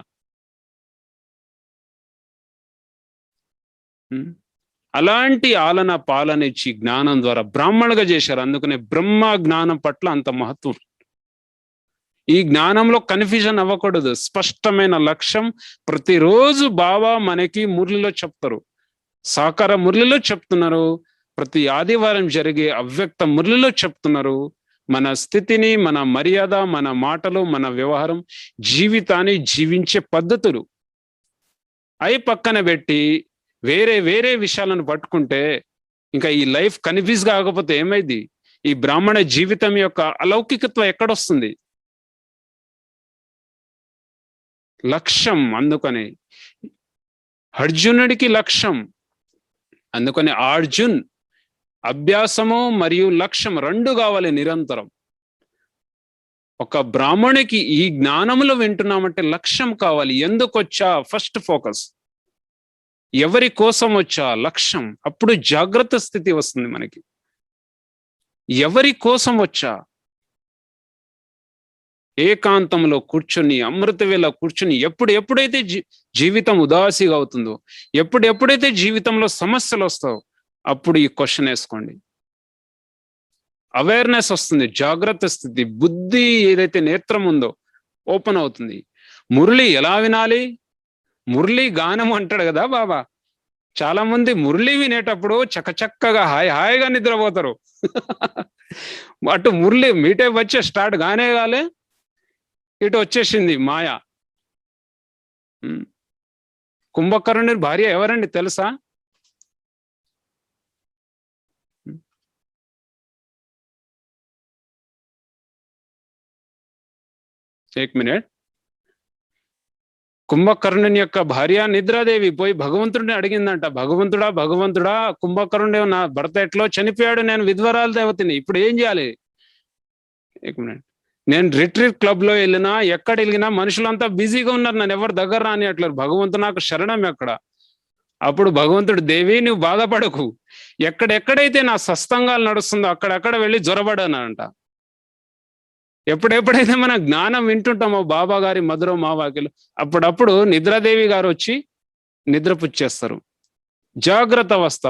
Speaker 2: అలాంటి ఆలన పాలన ఇచ్చి జ్ఞానం ద్వారా బ్రాహ్మణులుగా చేశారు. అందుకనే బ్రహ్మ జ్ఞానం పట్ల అంత మహత్వం. ఈ జ్ఞానంలో కన్ఫ్యూజన్ అవ్వకూడదు. స్పష్టమైన లక్ష్యం ప్రతిరోజు బాబా మనకి మురళిలో చెప్తారు, సాకార మురళిలో చెప్తున్నారు, ప్రతి ఆదివారం జరిగే అవ్యక్త మురళిలో చెప్తున్నారు. మన స్థితిని, మన మర్యాద, మన మాటలు, మన వ్యవహారం, జీవితాన్ని జీవించే పద్ధతులు అవి పక్కన పెట్టి వేరే విషయాలను పట్టుకుంటే ఇంకా ఈ లైఫ్ కన్ఫ్యూజ్ కాకపోతే ఏమైంది? ఈ బ్రాహ్మణ జీవితం యొక్క అలౌకికత్వం ఎక్కడొస్తుంది? లక్ష్యం. అందుకని అర్జునుడికి లక్ష్యం. అందుకని అర్జున్ అభ్యాసము మరియు లక్ష్యం 2 కావాలి నిరంతరం. ఒక బ్రాహ్మణికి ఈ జ్ఞానములో వింటున్నామంటే లక్ష్యం కావాలి. ఎందుకు వచ్చా? First focus. ఎవరి కోసం వచ్చా? లక్ష్యం. అప్పుడు జాగ్రత్త స్థితి వస్తుంది మనకి. ఎవరి కోసం వచ్చా? ఏకాంతంలో కూర్చొని, అమృత వేళ కూర్చొని, ఎప్పుడైతే జీవితం ఉదాసీగా అవుతుందో, ఎప్పుడైతే జీవితంలో సమస్యలు వస్తావో, అప్పుడు ఈ క్వశ్చన్ వేసుకోండి. అవేర్నెస్ వస్తుంది, జాగ్రత్త స్థితి, బుద్ధి ఏదైతే నేత్రం ఉందో ఓపెన్ అవుతుంది. మురళి ఎలా వినాలి? మురళి గానం అంటాడు కదా బాబా. చాలా మంది మురళి వినేటప్పుడు చక్కగా హాయిగా నిద్రపోతారు. అటు మురళి మీటే వచ్చే స్టార్ట్ గానే కాలే, ఇటు వచ్చేసింది మాయ. కుంభకర్ణుని భార్య ఎవరండి తెలుసా? एक मिनट. కుంభకర్ణుని యొక్క భార్య నిద్రాదేవి పోయి భగవంతుడిని అడిగిందంట, భగవంతుడా కుంభకర్ణుడు నా భర్త ఎట్లో చనిపోయాడు, నేను విధ్వరాల దేవతని, ఇప్పుడు ఏం చేయాలి? నేను రిట్రీట్ క్లబ్ లో వెళ్ళినా, ఎక్కడ వెళ్ళినా మనుషులంతా బిజీగా ఉన్నారు, నన్ను ఎవరు దగ్గర రాని అట్లేరు, భగవంతుడు నాకు శరణం ఎక్కడ? అప్పుడు భగవంతుడు, దేవి నువ్వు బాధపడకు, ఎక్కడెక్కడైతే నా సత్సంగాలు నడుస్తుందో అక్కడక్కడ వెళ్ళి జ్వరబడనంట. ఎప్పుడైతే మన జ్ఞానం వింటుంటామో బాబా గారి మధుర మావాక్యలు, అప్పుడప్పుడు నిద్రాదేవి గారు వచ్చి నిద్రపుచ్చేస్తారు. జాగ్రత్త అవస్థ.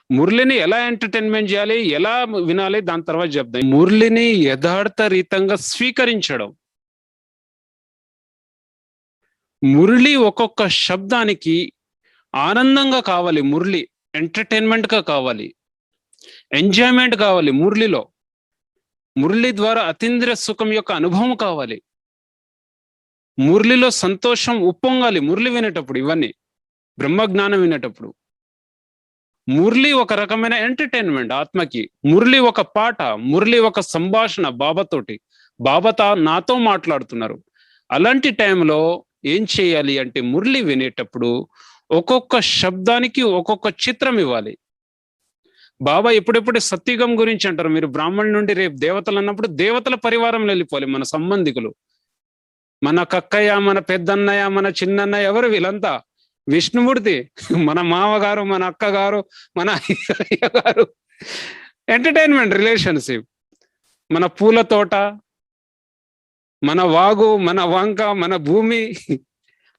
Speaker 2: మురళిని ఎలా ఎంటర్టైన్మెంట్ చేయాలి, ఎలా వినాలి, దాని తర్వాత చెప్తాం. మురళిని యథార్థ రీతంగా స్వీకరించడం. మురళి ఒక్కొక్క శబ్దానికి ఆనందంగా కావాలి, మురళి ఎంటర్టైన్మెంట్ గా కావాలి, ఎంజాయ్మెంట్ కావాలి. మురళి ద్వారా అతీంద్రియ సుఖం యొక్క అనుభవం కావాలి. మురళిలో సంతోషం ఉప్పొంగాలి మురళి వినేటప్పుడు. ఇవన్నీ బ్రహ్మజ్ఞానం వినేటప్పుడు. మురళి ఒక రకమైన ఎంటర్టైన్మెంట్ ఆత్మకి. మురళి ఒక పాట, మురళి ఒక సంభాషణ బాబాతోటి. బాబా నాతో మాట్లాడుతున్నారు. అలాంటి టైంలో ఏం చేయాలి అంటే, మురళి వినేటప్పుడు ఒక్కొక్క శబ్దానికి ఒక్కొక్క చిత్రం ఇవ్వాలి. బాబా ఎప్పుడెప్పుడు సత్యుగం గురించి అంటారు. మీరు బ్రాహ్మణుల నుండి రేపు దేవతలు అన్నప్పుడు దేవతల పరివారంలో వెళ్ళిపోవాలి. మన సంబంధికులు, మన కక్కయ్య, మన పెద్దన్నయ్య, మన చిన్నన్నయ్య, ఎవరు వీళ్ళంతా విష్ణుమూర్తి, మన మామగారు, మన అక్కగారు, మన అయ్య గారు. ఎంటర్టైన్మెంట్, రిలేషన్షిప్, మన పూల తోట, మన వాగు, మన వంక, మన భూమి,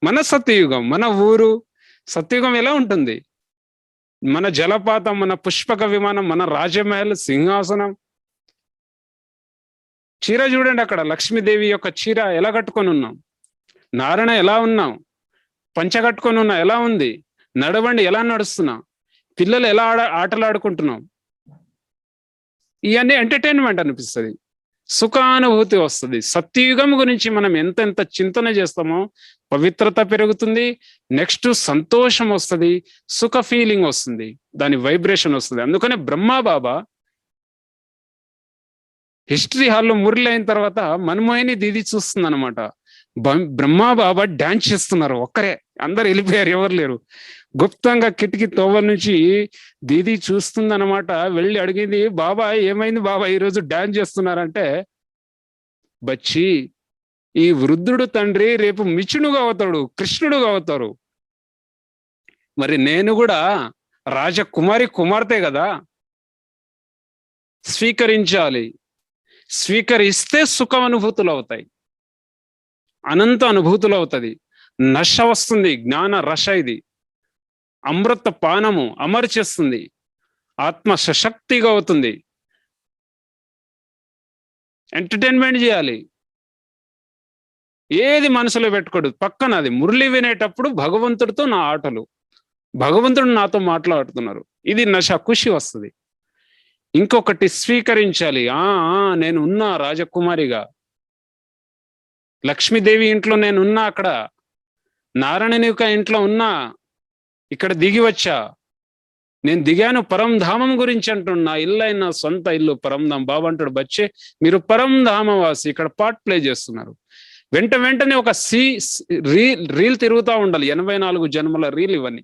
Speaker 2: మన సత్యయుగం, మన ఊరు. సత్యయుగం ఎలా ఉంటుంది? మన జలపాతం, మన పుష్పక విమానం, మన రాజమహల్, సింహాసనం. చీర చూడండి, అక్కడ లక్ష్మీదేవి యొక్క చీర ఎలా కట్టుకొని ఉన్నాం, నారాయణ ఎలా ఉన్నాం, పంచ కట్టుకొని ఉన్నా ఎలా ఉంది, నడవండి ఎలా నడుస్తున్నాం, పిల్లలు ఎలా ఆటలాడుకుంటున్నాం. ఇవన్నీ ఎంటర్టైన్మెంట్ అనిపిస్తుంది, సుఖానుభూతి వస్తుంది. సత్యయుగం గురించి మనం ఎంతెంత చింతన చేస్తామో పవిత్రత పెరుగుతుంది, నెక్స్ట్ సంతోషం వస్తుంది, సుఖ ఫీలింగ్ వస్తుంది, దాని వైబ్రేషన్ వస్తుంది. అందుకనే బ్రహ్మా బాబా హిస్టరీ హాల్లో మురళి అయిన తర్వాత మన్మోహిని దీది చూస్తుంది అనమాట. బ్రహ్మా బాబా డాన్స్ చేస్తున్నారు ఒక్కరే, అందరు వెళ్ళిపోయారు, ఎవరు లేరు. గుప్తంగా కిటికీ తోవల నుంచి దీది చూస్తుంది అనమాట. వెళ్ళి అడిగింది, బాబా ఏమైంది బాబా ఈరోజు డాన్స్ చేస్తున్నారంటే, బచ్చి ఈ వృద్ధుడు తండ్రి రేపు మిచునుగా అవుతాడు, కృష్ణుడుగా అవుతారు. మరి నేను కూడా రాజకుమారి కుమార్తె కదా, స్వీకరించాలి. స్వీకరిస్తే సుఖ అనుభూతులు అవుతాయి, అనంత అనుభూతులు అవుతుంది, నశ వస్తుంది, జ్ఞాన రస. ఇది అమృత పానము అమర్చేస్తుంది, ఆత్మ సశక్తిగా అవుతుంది. ఎంటర్టైన్మెంట్ చేయాలి, ఏది మనసులో పెట్టుకోడు. పక్కన అది మురళి వినేటప్పుడు భగవంతుడితో నా ఆటలు, భగవంతుడు నాతో మాట్లాడుతున్నారు, ఇది నశ, ఖుషి వస్తుంది. ఇంకొకటి స్వీకరించాలి, నేను ఉన్నా రాజకుమారిగా, లక్ష్మీదేవి ఇంట్లో నేను ఉన్నా, అక్కడ నారాయణుని యొక్క ఇంట్లో ఉన్నా, ఇక్కడ దిగి వచ్చా, నేను దిగాను పరంధామం గురించి అంటున్నా. ఇల్లు అయినా సొంత ఇల్లు పరంధామం. బాబా అంటాడు, బచ్చే మీరు పరంధామవాసి, ఇక్కడ పార్ట్ ప్లే చేస్తున్నారు. వెంటనే ఒక రీల్ తిరుగుతూ ఉండాలి, 84 జన్మల రీల్. ఇవన్నీ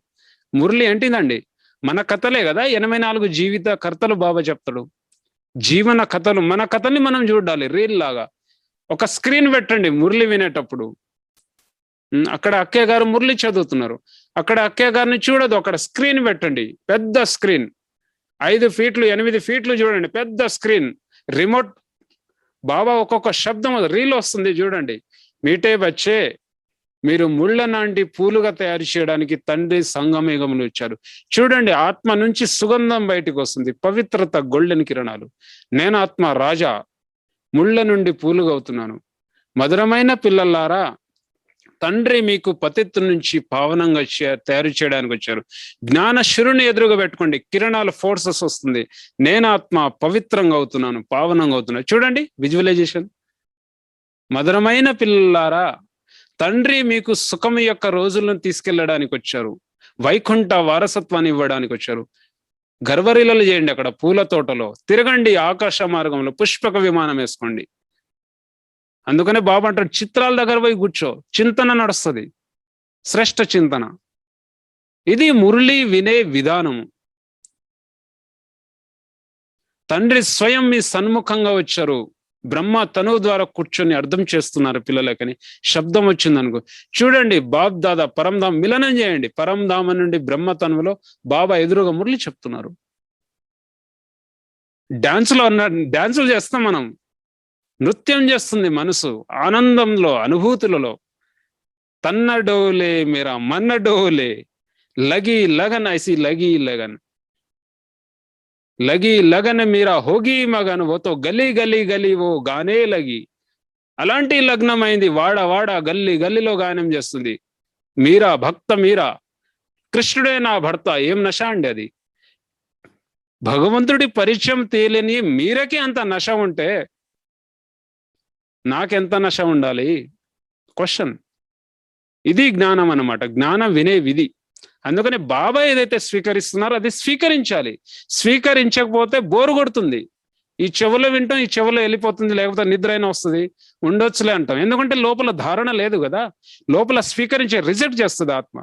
Speaker 2: మురళి ఏంటిదండి, మన కథలే కదా, 84 జీవిత కర్తలు బాబా చెప్తాడు, జీవన కథలు. మన కథల్ని మనం చూడాలి రీల్ లాగా. ఒక స్క్రీన్ పెట్టండి మురళి వినేటప్పుడు. అక్కడ అక్కయ్య గారు మురళి చదువుతున్నారు, అక్కడ అక్కయ్య గారిని చూడదు, అక్కడ స్క్రీన్ పెట్టండి, పెద్ద స్క్రీన్, 5 ఫీట్లు 8 ఫీట్లు చూడండి, పెద్ద స్క్రీన్, రిమోట్. బాబా ఒక్కొక్క శబ్దం రీల్ వస్తుంది చూడండి. మీటే బచ్చే మీరు ముళ్ళ నాంటి పూలుగా తయారు చేయడానికి తండ్రి సంగమేగములు ఇచ్చారు. చూడండి, ఆత్మ నుంచి సుగంధం బయటికి వస్తుంది, పవిత్రత, గోల్డెన్ కిరణాలు. నేను ఆత్మ రాజా, ముళ్ళ నుండి పూలుగా అవుతున్నాను. మధురమైన పిల్లలారా, తండ్రి మీకు పతిత్తు నుంచి పావనంగా తయారు చేయడానికి వచ్చారు. జ్ఞానశురుని ఎదురుగా పెట్టుకోండి, కిరణాల ఫోర్సెస్ వస్తుంది. నేను ఆత్మ పవిత్రంగా అవుతున్నాను, పావనంగా అవుతున్నాను. చూడండి విజువలైజేషన్. మధురమైన పిల్లలారా, తండ్రి మీకు సుఖం యొక్క రోజులను తీసుకెళ్ళడానికి వచ్చారు, వైకుంఠ వారసత్వాన్ని ఇవ్వడానికి వచ్చారు. గర్వరీలలు చేయండి, అక్కడ పూల తోటలో తిరగండి, ఆకాశ మార్గంలో పుష్పక విమానం వేసుకోండి. అందుకనే బాబా అంటాడు, చిత్రాల దగ్గర పోయి కూర్చో, చింతన నడుస్తుంది, శ్రేష్ఠ చింతన. ఇది మురళి వినే విధానము. తండ్రి స్వయం మీ సన్ముఖంగా వచ్చారు, బ్రహ్మ తనువు ద్వారా కూర్చొని అర్థం చేస్తున్నారు పిల్లలకని. శబ్దం వచ్చింది అనుకో, చూడండి బాబ్ దాదా పరంధాం మిలనం చేయండి. పరంధామ నుండి బ్రహ్మ తనువులో బాబా ఎదురుగా మురళి చెప్తున్నారు. డాన్సులు చేస్తాం మనం, నృత్యం చేస్తుంది మనసు, ఆనందంలో, అనుభూతులలో. తన్న డోలే మేరా మన్న డోలే, లగి లగన్ ఐసి లగి లగన్, లగి లగన్ మీరా హోగి మగన్, ఓతో గలీ గలీ గలీ ఓ గానే లగి. అలాంటి లగ్నమైంది, వాడ గల్లీ గల్లీలో గానం చేస్తుంది. మీరా భక్త మీరా, కృష్ణుడే నా భర్త. ఏం నశ అండి అది. భగవంతుడి పరిచయం తేలిని మీరకి అంత నశ ఉంటే నాకెంత నశ ఉండాలి? క్వశ్చన్. ఇది జ్ఞానం అన్నమాట, జ్ఞానం వినే విధి. అందుకని బాబా ఏదైతే స్వీకరిస్తున్నారో అది స్వీకరించాలి. స్వీకరించకపోతే బోరు కొడుతుంది. ఈ చెవులో వింటాం, ఈ చెవులో వెళ్ళిపోతుంది, లేకపోతే నిద్ర అయినా వస్తుంది, ఉండొచ్చులే అంటాం. ఎందుకంటే లోపల ధారణ లేదు కదా, లోపల స్వీకరించే రిజెక్ట్ చేస్తుంది ఆత్మ.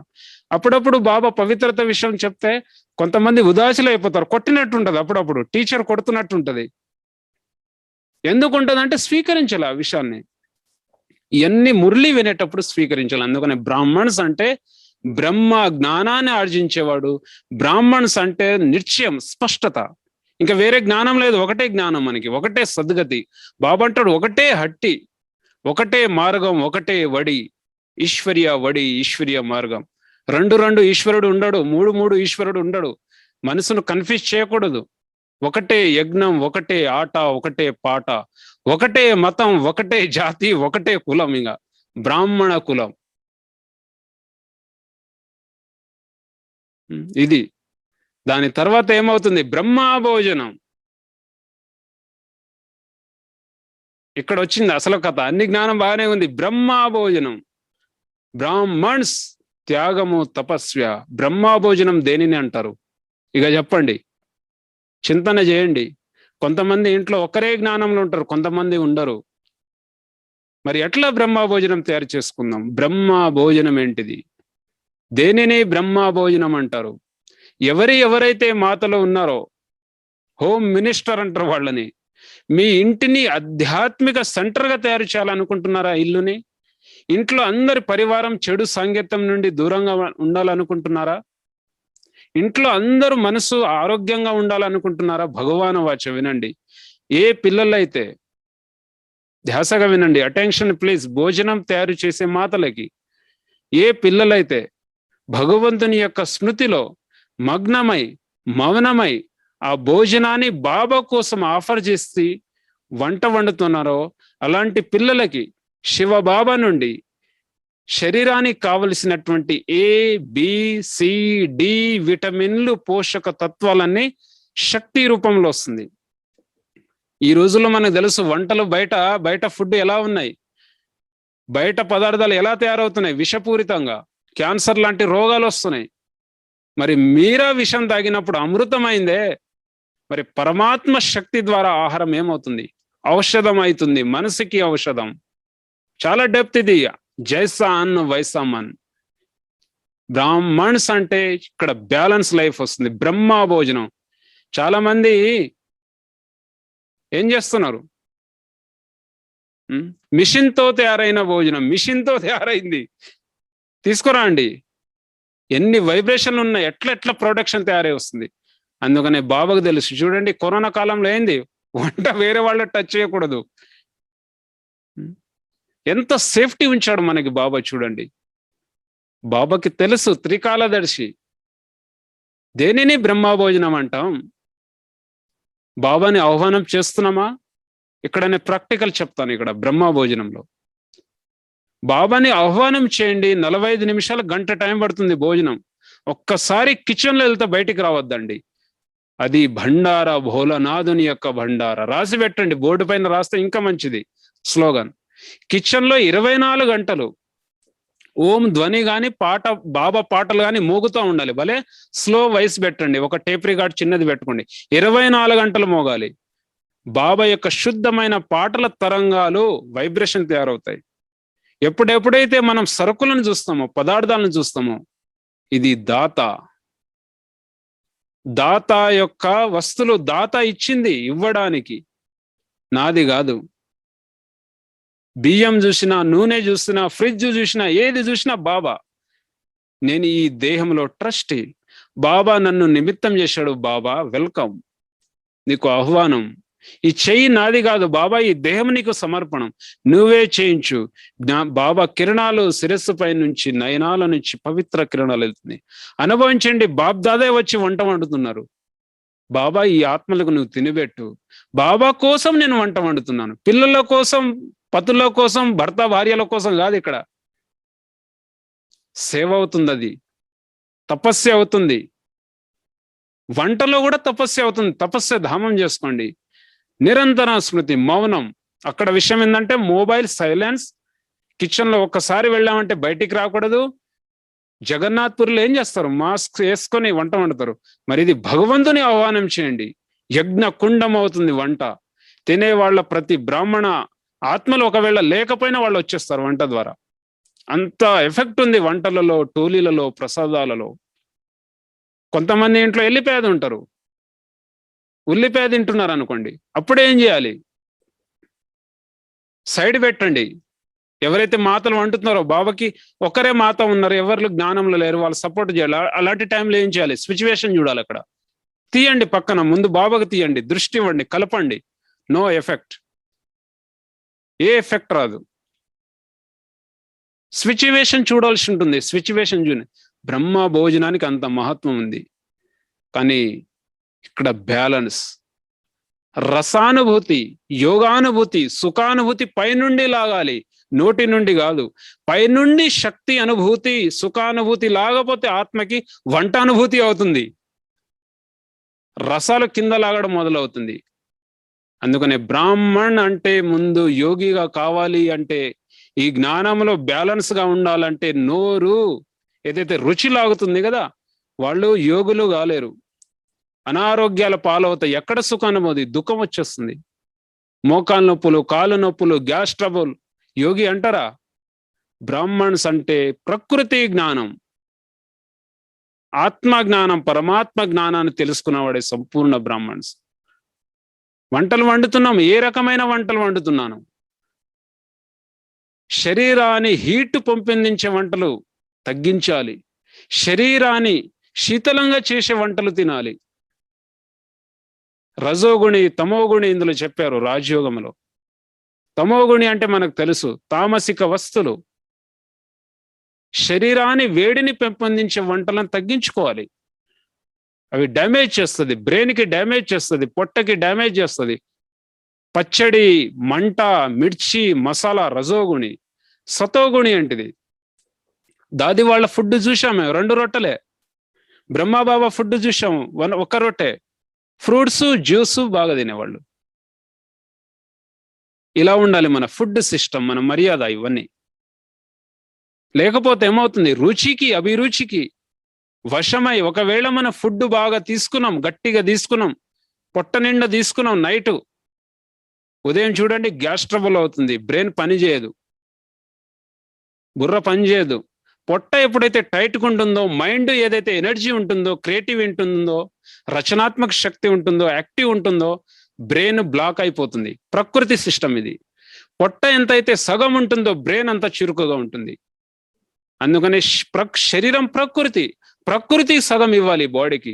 Speaker 2: అప్పుడప్పుడు బాబా పవిత్రత విషయం చెప్తే కొంతమంది ఉదాసులు అయిపోతారు, కొట్టినట్టు ఉంటది, అప్పుడప్పుడు టీచర్ కొడుతున్నట్టు ఉంటది. ఎందుకు ఉంటదంటే స్వీకరించాలి ఆ విషయాన్ని. ఇవన్నీ మురళి వినేటప్పుడు స్వీకరించాలి. అందుకని బ్రాహ్మణ్స్ అంటే బ్రహ్మ జ్ఞానాన్ని ఆర్జించేవాడు. బ్రాహ్మణ్స్ అంటే నిశ్చయం, స్పష్టత, ఇంకా వేరే జ్ఞానం లేదు, ఒకటే జ్ఞానం, మనకి ఒకటే సద్గతి. బాబా అంటాడు ఒకటే హట్టి, ఒకటే మార్గం, ఒకటే వడి, ఈశ్వర్య వడి, ఈశ్వర్య మార్గం. రెండు ఈశ్వరుడు ఉండడు, మూడు ఈశ్వరుడు ఉండడు. మనసును కన్ఫ్యూజ్ చేయకూడదు. ఒకటే యజ్ఞం, ఒకటే ఆట, ఒకటే పాట, ఒకటే మతం, ఒకటే జాతి, ఒకటే కులం, ఇంకా బ్రాహ్మణ కులం. ఇది. దాని తర్వాత ఏమవుతుంది? బ్రహ్మభోజనం. ఇక్కడ వచ్చింది అసలు కథ. అన్ని జ్ఞానం బాగానే ఉంది. బ్రహ్మభోజనం, బ్రాహ్మణ్స్ త్యాగము తపస్య. బ్రహ్మభోజనం దేనిని అంటారు? ఇక చెప్పండి, చింతన చేయండి. కొంతమంది ఇంట్లో ఒకరే జ్ఞానంలో ఉంటారు, కొంతమంది ఉండరు. మరి ఎట్లా బ్రహ్మభోజనం తయారు చేసుకుందాం? బ్రహ్మభోజనం ఏంటిది? దేనిని బ్రహ్మభోజనం అంటారు? ఎవరైతే మాతలో ఉన్నారో, హోమ్ మినిస్టర్ అంటారు వాళ్ళని. మీ ఇంటిని ఆధ్యాత్మిక సెంటర్గా తయారు చేయాలనుకుంటున్నారా? ఇల్లుని, ఇంట్లో అందరి పరివారం చెడు సాంగత్యం నుండి దూరంగా ఉండాలనుకుంటున్నారా? ఇంట్లో అందరూ మనసు ఆరోగ్యంగా ఉండాలనుకుంటున్నారా? భగవాను వాచ వినండి. ఏ పిల్లలైతే, ధ్యాసగా వినండి, అటెన్షన్ ప్లీజ్, భోజనం తయారు చేసే మాతలకి, ఏ పిల్లలైతే భగవంతుని యొక్క స్మృతిలో మగ్నమై మౌనమై ఆ భోజనాన్ని బాబా కోసం ఆఫర్ చేసి వంట వండుతున్నారో, అలాంటి పిల్లలకి శివబాబా నుండి శరీరానికి కావలసినటువంటి ఏ, బి, సి, డి విటమిన్లు, పోషక తత్వాలన్నీ శక్తి రూపంలో వస్తుంది. ఈ రోజుల్లో మనకు తెలుసు వంటలు, బయట ఫుడ్ ఎలా ఉన్నాయి, బయట పదార్థాలు ఎలా తయారవుతున్నాయి, విషపూరితంగా, క్యాన్సర్ లాంటి రోగాలు వస్తున్నాయి. మరి మీరా విషం తాగినప్పుడు అమృతమైందే. మరి పరమాత్మ శక్తి ద్వారా ఆహారం ఏమవుతుంది? ఔషధం అవుతుంది, మనసుకి ఔషధం. చాలా డెప్త్ ఇది. జైసా అన్ వైసా మన్. బ్రాహ్మణ్స్ అంటే ఇక్కడ బ్యాలెన్స్ లైఫ్ వస్తుంది. బ్రహ్మ భోజనం. చాలా మంది ఏం చేస్తున్నారు? మిషన్ తో తయారైన భోజనం, మిషన్ తో తయారైంది తీసుకురా అండి. ఎన్ని వైబ్రేషన్లు ఉన్నాయి, ఎట్లా ప్రొడక్షన్ తయారై వస్తుంది. అందుకనే బాబాకు తెలుసు. చూడండి, కరోనా కాలంలో ఏంది, వంట వేరే వాళ్ళ టచ్ చేయకూడదు. ఎంత సేఫ్టీ ఉంచాడు మనకి బాబా. చూడండి, బాబాకి తెలుసు, త్రికాలదర్శి. దేనిని బ్రహ్మభోజనం అంటాం? బాబాని ఆహ్వానం చేస్తున్నామా? ఇక్కడ నేను ప్రాక్టికల్ చెప్తాను. ఇక్కడ బ్రహ్మభోజనంలో బాబాని ఆహ్వానం చేయండి. 45 నిమిషాలు, గంట టైం పడుతుంది భోజనం. ఒక్కసారి కిచెన్లో వెళ్తే బయటికి రావద్దండి. అది భండార, భోలనాథుని యొక్క భండార. రాసి పెట్టండి, బోర్డు పైన రాస్తే ఇంకా మంచిది స్లోగన్. కిచెన్ లో 24 గంటలు ఓం ధ్వని గాని, బాబా పాటలు గాని మోగుతూ ఉండాలి. భలే స్లో వాయిస్ పెట్టండి, ఒక టేప్ రికార్డ్ చిన్నది పెట్టుకోండి. 24 గంటలు మోగాలి. బాబా యొక్క శుద్ధమైన పాటల తరంగాలు, వైబ్రేషన్ తయారవుతాయి. ఎప్పుడైతే మనం సరుకులను చూస్తామో, పదార్థాలను చూస్తామో, ఇది దాత యొక్క వస్తువులు, దాత ఇచ్చింది ఇవ్వడానికి, నాది కాదు. బియ్యం చూసినా, నూనె చూసినా, ఫ్రిడ్జ్ చూసినా, ఏది చూసినా బాబా. నేను ఈ దేహంలో ట్రస్టీ. బాబా నన్ను నిమిత్తం చేశాడు. బాబా వెల్కమ్, నీకు ఆహ్వానం. ఈ చెయ్యి నాది కాదు బాబా, ఈ దేహం నీకు సమర్పణం, నువ్వే చేయించు. బాబా కిరణాలు శిరస్సు పై నుంచి, నయనాల నుంచి పవిత్ర కిరణాలు వెళ్తుంది. అనుభవించండి. బాబ్దాదే వచ్చి వంట వండుతున్నారు. బాబా, ఈ ఆత్మలకు నువ్వు తినిపెట్టు. బాబా కోసం నేను వంట వండుతున్నాను. పిల్లల కోసం, పతుల కోసం, భర్త భార్యల కోసం కాదు. ఇక్కడ సేవ అవుతుంది, అది తపస్య అవుతుంది. వంటలో కూడా తపస్య అవుతుంది. తపస్య ధామం చేసుకోండి. నిరంతర స్మృతి, మౌనం. అక్కడ విషయం ఏంటంటే మొబైల్ సైలెన్స్. కిచెన్లో ఒక్కసారి వెళ్ళామంటే బయటికి రాకూడదు. జగన్నాథ్పూర్లో ఏం చేస్తారు? మాస్క్ వేసుకొని వంట వండుతారు. మరి ఇది భగవంతుని ఆహ్వానం చేయండి. యజ్ఞ కుండం అవుతుంది వంట. తినే వాళ్ళ ప్రతి బ్రాహ్మణ ఆత్మలు ఒకవేళ లేకపోయినా వాళ్ళు వచ్చేస్తారు వంట ద్వారా. అంత ఎఫెక్ట్ ఉంది వంటలలో, టోలీలలో, ప్రసాదాలలో. కొంతమంది ఇంట్లో ఎల్లిపాయ ఉంటారు, ఉల్లిపాయ తింటున్నారు అనుకోండి, అప్పుడు ఏం చేయాలి? సైడ్ పెట్టండి. ఎవరైతే మాతలు వండుతున్నారో, బాబాకి ఒకరే మాత ఉన్నారు, ఎవరు జ్ఞానంలో లేరు, వాళ్ళు సపోర్ట్ చేయాలి. అలాంటి టైంలో ఏం చేయాలి? సిచ్యువేషన్ చూడాలి. అక్కడ తీయండి, పక్కన ముందు బాబాకి తీయండి, దృష్టి ఇవ్వండి, కలపండి. నో ఎఫెక్ట్, ఏ ఎఫెక్ట్ రాదు. సిచ్యువేషన్ చూడాల్సి ఉంటుంది. సిచ్యువేషన్ చూని బ్రహ్మ భోజనానికి అంత మహత్వం ఉంది. కానీ ఇక్కడ బ్యాలెన్స్, రసానుభూతి, యోగానుభూతి, సుఖానుభూతి పైనుండి లాగాలి, నోటి నుండి కాదు. పైనుండి శక్తి అనుభూతి, సుఖానుభూతి లాగపోతే ఆత్మకి వంట అనుభూతి అవుతుంది, రసాలు కింద లాగడం మొదలవుతుంది. అందుకనే బ్రాహ్మణ్ అంటే ముందు యోగిగా కావాలి అంటే, ఈ జ్ఞానంలో బ్యాలెన్స్ గా ఉండాలంటే నోరు ఏదైతే రుచి లాగుతుంది కదా, వాళ్ళు యోగులు కాలేరు. అనారోగ్యాల పాలవుతాయి. ఎక్కడ సుఖానుభూతి? దుఃఖం వచ్చేస్తుంది. మోకాలు నొప్పులు, కాలు నొప్పులు, గ్యాస్ ట్రబుల్. యోగి అంటారా? బ్రాహ్మణ్స్ అంటే ప్రకృతి జ్ఞానం, ఆత్మ జ్ఞానం, పరమాత్మ జ్ఞానాన్ని తెలుసుకున్నవాడే సంపూర్ణ బ్రాహ్మణ్స్. వంటలు వండుతున్నాం, ఏ రకమైన వంటలు వండుతున్నాను? శరీరాన్ని హీట్ పెంపొందించే వంటలు తగ్గించాలి, శరీరాన్ని శీతలంగా చేసే వంటలు తినాలి. రజోగుణి, తమోగుణి ఇందులో చెప్పారు రాజయోగంలో. తమోగుణి అంటే మనకు తెలుసు, తామసిక వస్తువులు. శరీరాన్ని వేడిని పెంపొందించే వంటలను తగ్గించుకోవాలి. అవి డ్యామేజ్ చేస్తుంది, బ్రెయిన్కి డ్యామేజ్ చేస్తుంది, పొట్టకి డ్యామేజ్ చేస్తుంది. పచ్చడి, మంట, మిర్చి, మసాలా రజోగుణి. సతోగుణి అంటిది. దాది వాళ్ళ ఫుడ్ చూసాము, 2 రొట్టెలే. బ్రహ్మబాబా ఫుడ్ చూసాము, 1 రొట్టె. ఫ్రూట్స్, జ్యూస్ బాగా తినేవాళ్ళు. ఇలా ఉండాలి మన ఫుడ్ సిస్టమ్, మన మర్యాద. ఇవన్నీ లేకపోతే ఏమవుతుంది? రుచికి, అభిరుచికి వశమై, ఒకవేళ మన ఫుడ్ బాగా తీసుకున్నాం, గట్టిగా తీసుకున్నాం, పొట్ట నిండా తీసుకున్నాం, నైట్ ఉదయం చూడండి గ్యాస్ ట్రబుల్ అవుతుంది, బ్రెయిన్ పని చేయదు, బుర్ర పని చేయదు. పొట్ట ఎప్పుడైతే టైట్గా ఉంటుందో, మైండ్ ఏదైతే ఎనర్జీ ఉంటుందో, క్రియేటివ్ ఉంటుందో, రచనాత్మక శక్తి ఉంటుందో, యాక్టివ్ ఉంటుందో, బ్రెయిన్ బ్లాక్ అయిపోతుంది. ప్రకృతి సిస్టమ్ ఇది. పొట్ట ఎంతైతే సగం ఉంటుందో, బ్రెయిన్ అంత చురుకుగా ఉంటుంది. అందుకని శరీరం ప్రకృతి, ప్రకృతి సగం ఇవ్వాలి బాడీకి.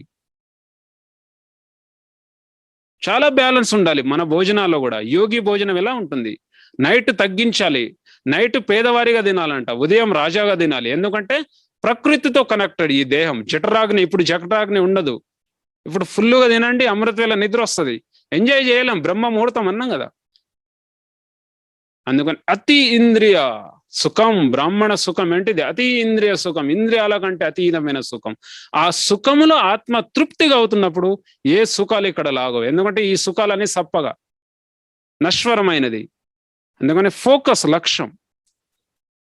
Speaker 2: చాలా బ్యాలెన్స్ ఉండాలి మన భోజనాల్లో కూడా. యోగి భోజనం ఎలా ఉంటుంది? నైట్ తగ్గించాలి, నైట్ పేదవారిగా తినాలంట, ఉదయం రాజాగా తినాలి. ఎందుకంటే ప్రకృతితో కనెక్టెడ్ ఈ దేహం. జఠరాగ్ని, ఇప్పుడు జఠరాగ్ని ఉండదు. ఇప్పుడు ఫుల్గా తినండి, అమృతవేళ నిద్ర వస్తుంది, ఎంజాయ్ చేయలేం, బ్రహ్మ ముహూర్తం అన్నాం కదా. అందుకని అతి ఇంద్రియ సుఖం, బ్రాహ్మణ సుఖం ఏంటిది? అతి ఇంద్రియ సుఖం, ఇంద్రియాల కంటే అతీతమైన సుఖం. ఆ సుఖములో ఆత్మ తృప్తిగా అవుతున్నప్పుడు ఏ సుఖాలు ఇక్కడ లాగవు. ఎందుకంటే ఈ సుఖాలన్నీ సప్పగా నశ్వరమైనది. అందుకని ఫోకస్, లక్ష్యం.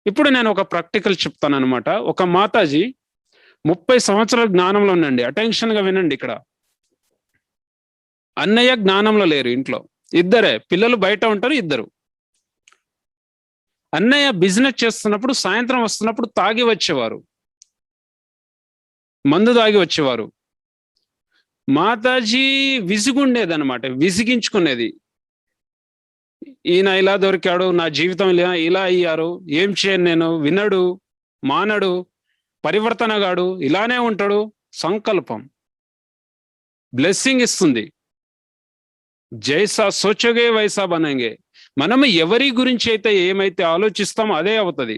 Speaker 2: ఇప్పుడు నేను ఒక ప్రాక్టికల్ చెప్తాను అనమాట. ఒక మాతాజీ 30 సంవత్సరాల జ్ఞానంలో ఉండండి, అటెన్షన్ గా వినండి. ఇక్కడ అన్నయ్య జ్ఞానంలో లేరు, ఇంట్లో ఇద్దరే పిల్లలు, బయట ఉంటారు ఇద్దరు. అన్నయ్య బిజినెస్ చేస్తున్నప్పుడు సాయంత్రం వస్తున్నప్పుడు తాగి వచ్చేవారు, మందు తాగి వచ్చేవారు. మాతాజీ విసిగుండేది అనమాట, విసిగించుకునేది. ఈయన ఇలా దొరికాడు, నా జీవితం ఇలా అయ్యారు, ఏం చేయను నేను, వినడు, మానడు, పరివర్తనగాడు, ఇలానే ఉంటాడు. సంకల్పం బ్లెస్సింగ్ ఇస్తుంది. జైసా సోచోగే వైసా బనంగే. మనం ఎవరి గురించి అయితే ఏమైతే ఆలోచిస్తామో అదే అవుతుంది.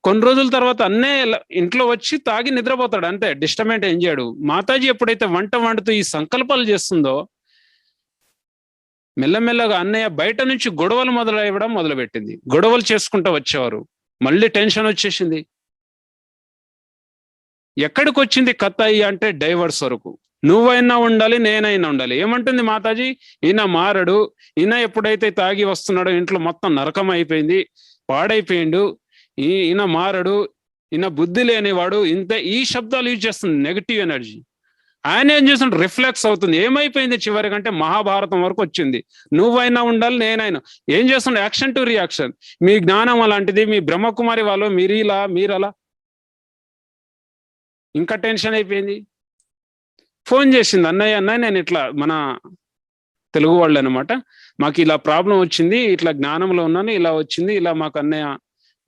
Speaker 2: కొన్ని రోజుల తర్వాత అన్నయ్య ఇంట్లో వచ్చి తాగి నిద్రపోతాడు, అంతే, డిస్టర్బెంట్ ఏం చేయడు. మాతాజీ ఎప్పుడైతే వంట వండుతూ ఈ సంకల్పాలు చేస్తుందో, మెల్లమెల్లగా అన్నయ్య బయట నుంచి గొడవలు మొదలవ్వడం మొదలుపెట్టింది. గొడవలు చేసుకుంటూ వచ్చేవారు, మళ్ళీ టెన్షన్ వచ్చేసింది. ఎక్కడికి వచ్చింది కథ అంటే డైవర్స్ వరకు. నువ్వైనా ఉండాలి, నేనైనా ఉండాలి. ఏమంటుంది మాతాజీ? ఈయన మారడు, ఈయన ఎప్పుడైతే తాగి వస్తున్నాడో ఇంట్లో మొత్తం నరకం అయిపోయింది, పాడైపోయిండు, ఈయన మారడు, ఈయన బుద్ధి లేనివాడు, ఇంత ఈ శబ్దాలు యూజ్ చేస్తుంది, నెగటివ్ ఎనర్జీ. ఆయన ఏం చేస్తుంటే రిఫ్లెక్స్ అవుతుంది. ఏమైపోయింది చివరికంటే మహాభారతం వరకు వచ్చింది. నువ్వైనా ఉండాలి, నేనైనా. ఏం చేస్తుండే? Action to reaction. మీ జ్ఞానం అలాంటిది, మీ బ్రహ్మకుమారి వాళ్ళు మీరలా. ఇంకా టెన్షన్ అయిపోయింది. ఫోన్ చేసింది, అన్నయ్య నేను ఇట్లా, మన తెలుగు వాళ్ళు అనమాట, మాకు ఇలా ప్రాబ్లం వచ్చింది, ఇట్లా జ్ఞానంలో ఉన్నాను, ఇలా వచ్చింది, ఇలా మాకు అన్నయ్య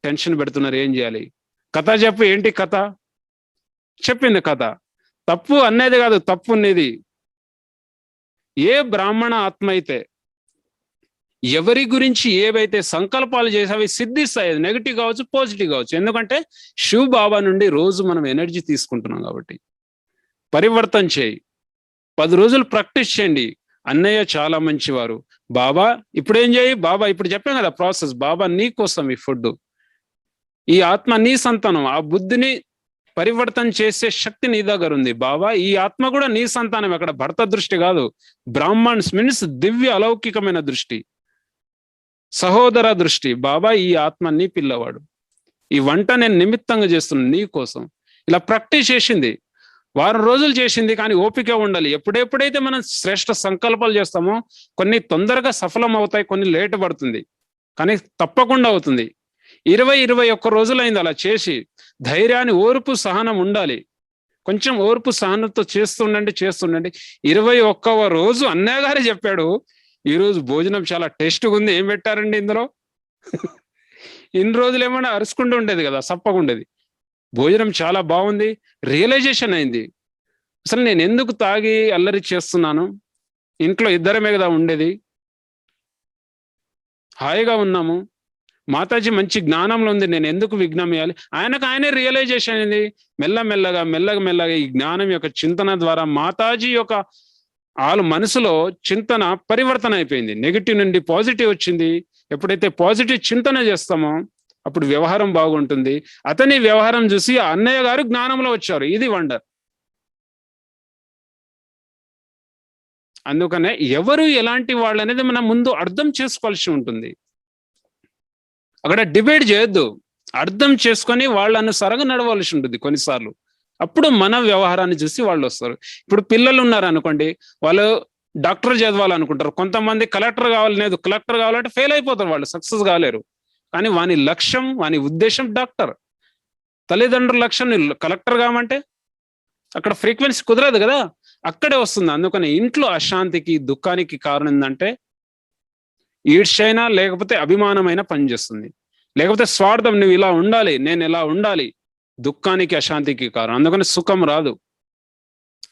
Speaker 2: టెన్షన్ పెడుతున్నారు, ఏం చేయాలి? కథ చెప్పు. ఏంటి కథ? చెప్పింది కథ. తప్పు అనేది కాదు, తప్పు ఉన్నది. ఏ బ్రాహ్మణ ఆత్మ అయితే ఎవరి గురించి ఏవైతే సంకల్పాలు చేసి అవి సిద్ధిస్తాయి, అది నెగిటివ్ కావచ్చు, పాజిటివ్ కావచ్చు. ఎందుకంటే శివ్ బాబా నుండి రోజు మనం ఎనర్జీ తీసుకుంటున్నాం కాబట్టి. పరివర్తన చేయి, 10 రోజులు ప్రాక్టీస్ చేయండి. అన్నయ్య చాలా మంచివారు, బాబా ఇప్పుడు ఏం చేయి, బాబా ఇప్పుడు చెప్పాం కదా ప్రాసెస్, బాబా నీ కోసం ఈ ఫుడ్, ఈ ఆత్మ నీ సంతానం, ఆ బుద్ధిని పరివర్తన చేసే శక్తి నీ దగ్గర ఉంది బాబా. ఈ ఆత్మ కూడా నీ సంతానం. అక్కడ భర్త దృష్టి కాదు, బ్రాహ్మణ్స్ మీన్స్ దివ్య అలౌకికమైన దృష్టి, సహోదర దృష్టి. బాబా ఈ ఆత్మ నీ పిల్లవాడు, ఈ వంట నేను నిమిత్తంగా చేస్తున్నాను నీ కోసం. ఇలా ప్రాక్టీస్ చేసింది, వారం రోజులు చేసింది. కానీ ఓపిక ఉండాలి. ఎప్పుడైతే మనం శ్రేష్ఠ సంకల్పాలు చేస్తామో కొన్ని తొందరగా సఫలం అవుతాయి, కొన్ని లేట్ పడుతుంది, కానీ తప్పకుండా అవుతుంది. 21 రోజులైంది అలా చేసి. ధైర్యాన్ని, ఓర్పు, సహనం ఉండాలి. కొంచెం ఓర్పు సహనంతో చేస్తుండండి. 21వ రోజు అన్నయ్య గారే చెప్పాడు, ఈరోజు భోజనం చాలా టేస్ట్గా ఉంది, ఏం పెట్టారండి ఇందులో? ఇన్ని రోజులు ఏమన్నా అరుచుకుంటూ ఉండేది కదా, సప్పకుండేది. భోజనం చాలా బాగుంది. రియలైజేషన్ అయింది, అసలు నేను ఎందుకు తాగి అల్లరి చేస్తున్నాను, ఇంట్లో ఇద్దరమే కదా ఉండేది, హాయిగా ఉన్నాము, మాతాజీ మంచి జ్ఞానంలో ఉంది, నేను ఎందుకు విఘ్నం ఇవ్వాలి? ఆయనే రియలైజేషన్ అయింది. మెల్లగా ఈ జ్ఞానం యొక్క చింతన ద్వారా మాతాజీ యొక్క మనసులో చింతన పరివర్తన అయిపోయింది. నెగిటివ్ నుండి పాజిటివ్ వచ్చింది. ఎప్పుడైతే పాజిటివ్ చింతన చేస్తామో అప్పుడు వ్యవహారం బాగుంటుంది. అతని వ్యవహారం చూసి అన్నయ్య గారు జ్ఞానంలో వచ్చారు. ఇది వండర్. అందుకనే ఎవరు ఎలాంటి వాళ్ళు అనేది మనం ముందు అర్థం చేసుకోవాల్సి ఉంటుంది. అక్కడ డిబేట్ చేయొద్దు, అర్థం చేసుకొని వాళ్ళ అనుసారంగా నడవలసి ఉంటుంది కొన్నిసార్లు. అప్పుడు మన వ్యవహారాన్ని చూసి వాళ్ళు వస్తారు. ఇప్పుడు పిల్లలు ఉన్నారు అనుకోండి, వాళ్ళు డాక్టర్ చదవాలనుకుంటారు, కొంతమంది కలెక్టర్ కావాలనేది, కలెక్టర్ కావాలంటే ఫెయిల్ అయిపోతారు, వాళ్ళు సక్సెస్ కాలేరు. కానీ వాని లక్ష్యం, వాని ఉద్దేశం డాక్టర్. తల్లిదండ్రుల లక్ష్యం కలెక్టర్ కామంటే అక్కడ ఫ్రీక్వెన్సీ కుదరదు కదా, అక్కడే వస్తుంది. అందుకని ఇంట్లో అశాంతికి, దుఃఖానికి కారణం ఏంటంటే ఈడ్షైనా లేకపోతే అభిమానమైన పనిచేస్తుంది, లేకపోతే స్వార్థం, నువ్వు ఇలా ఉండాలి, నేను ఎలా ఉండాలి, దుఃఖానికి, అశాంతికి కారణం. అందుకని సుఖం రాదు.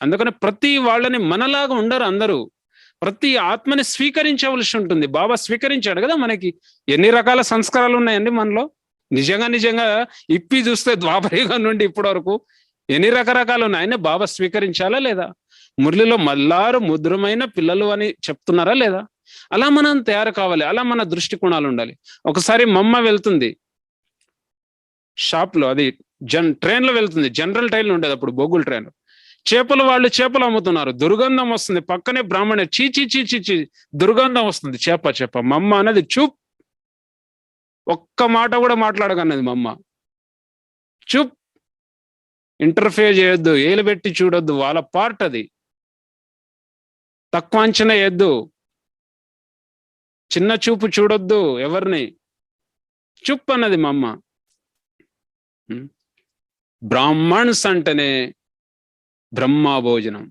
Speaker 2: అందుకని ప్రతి వాళ్ళని మనలాగా ఉండరు అందరూ. ప్రతి ఆత్మని స్వీకరించవలసి ఉంటుంది. బాబా స్వీకరించాడు కదా మనకి. ఎన్ని రకాల సంస్కారాలు ఉన్నాయండి మనలో. నిజంగా ఇప్పి చూస్తే ద్వాపరయుగం నుండి ఇప్పటి వరకు ఎన్ని రకరకాలు ఉన్నాయని బాబా స్వీకరించాలా లేదా? మురళిలో మల్లారు ముద్రమైన పిల్లలు అని చెప్తున్నారా లేదా? అలా మనం తయారు కావాలి, అలా మన దృష్టికోణాలు ఉండాలి. ఒకసారి మమ్మ వెళ్తుంది షాప్ లో, అది ట్రైన్ లో వెళ్తుంది, జనరల్ ట్రైన్ ఉండేది అప్పుడు, బొగ్గుల ట్రైన్. వాళ్ళు చేపలు అమ్ముతున్నారు, దుర్గంధం వస్తుంది. పక్కనే బ్రాహ్మణ, చీ దుర్గంధం వస్తుంది, చేప. మమ్మ అన్నది చూప్, ఒక్క మాట కూడా మాట్లాడగన్నది మమ్మ. చూప్, ఇంటర్ఫేర్ చేయొద్దు, ఏలు పెట్టి చూడొద్దు, వాళ్ళ పార్ట్ అది. తక్కువ అంచనా వేయద్దు, చిన్న చూపు చూడొద్దు ఎవరిని. చూప్ అన్నది మా అమ్మ. బ్రాహ్మణ్స్ అంటేనే బ్రహ్మ భోజనం.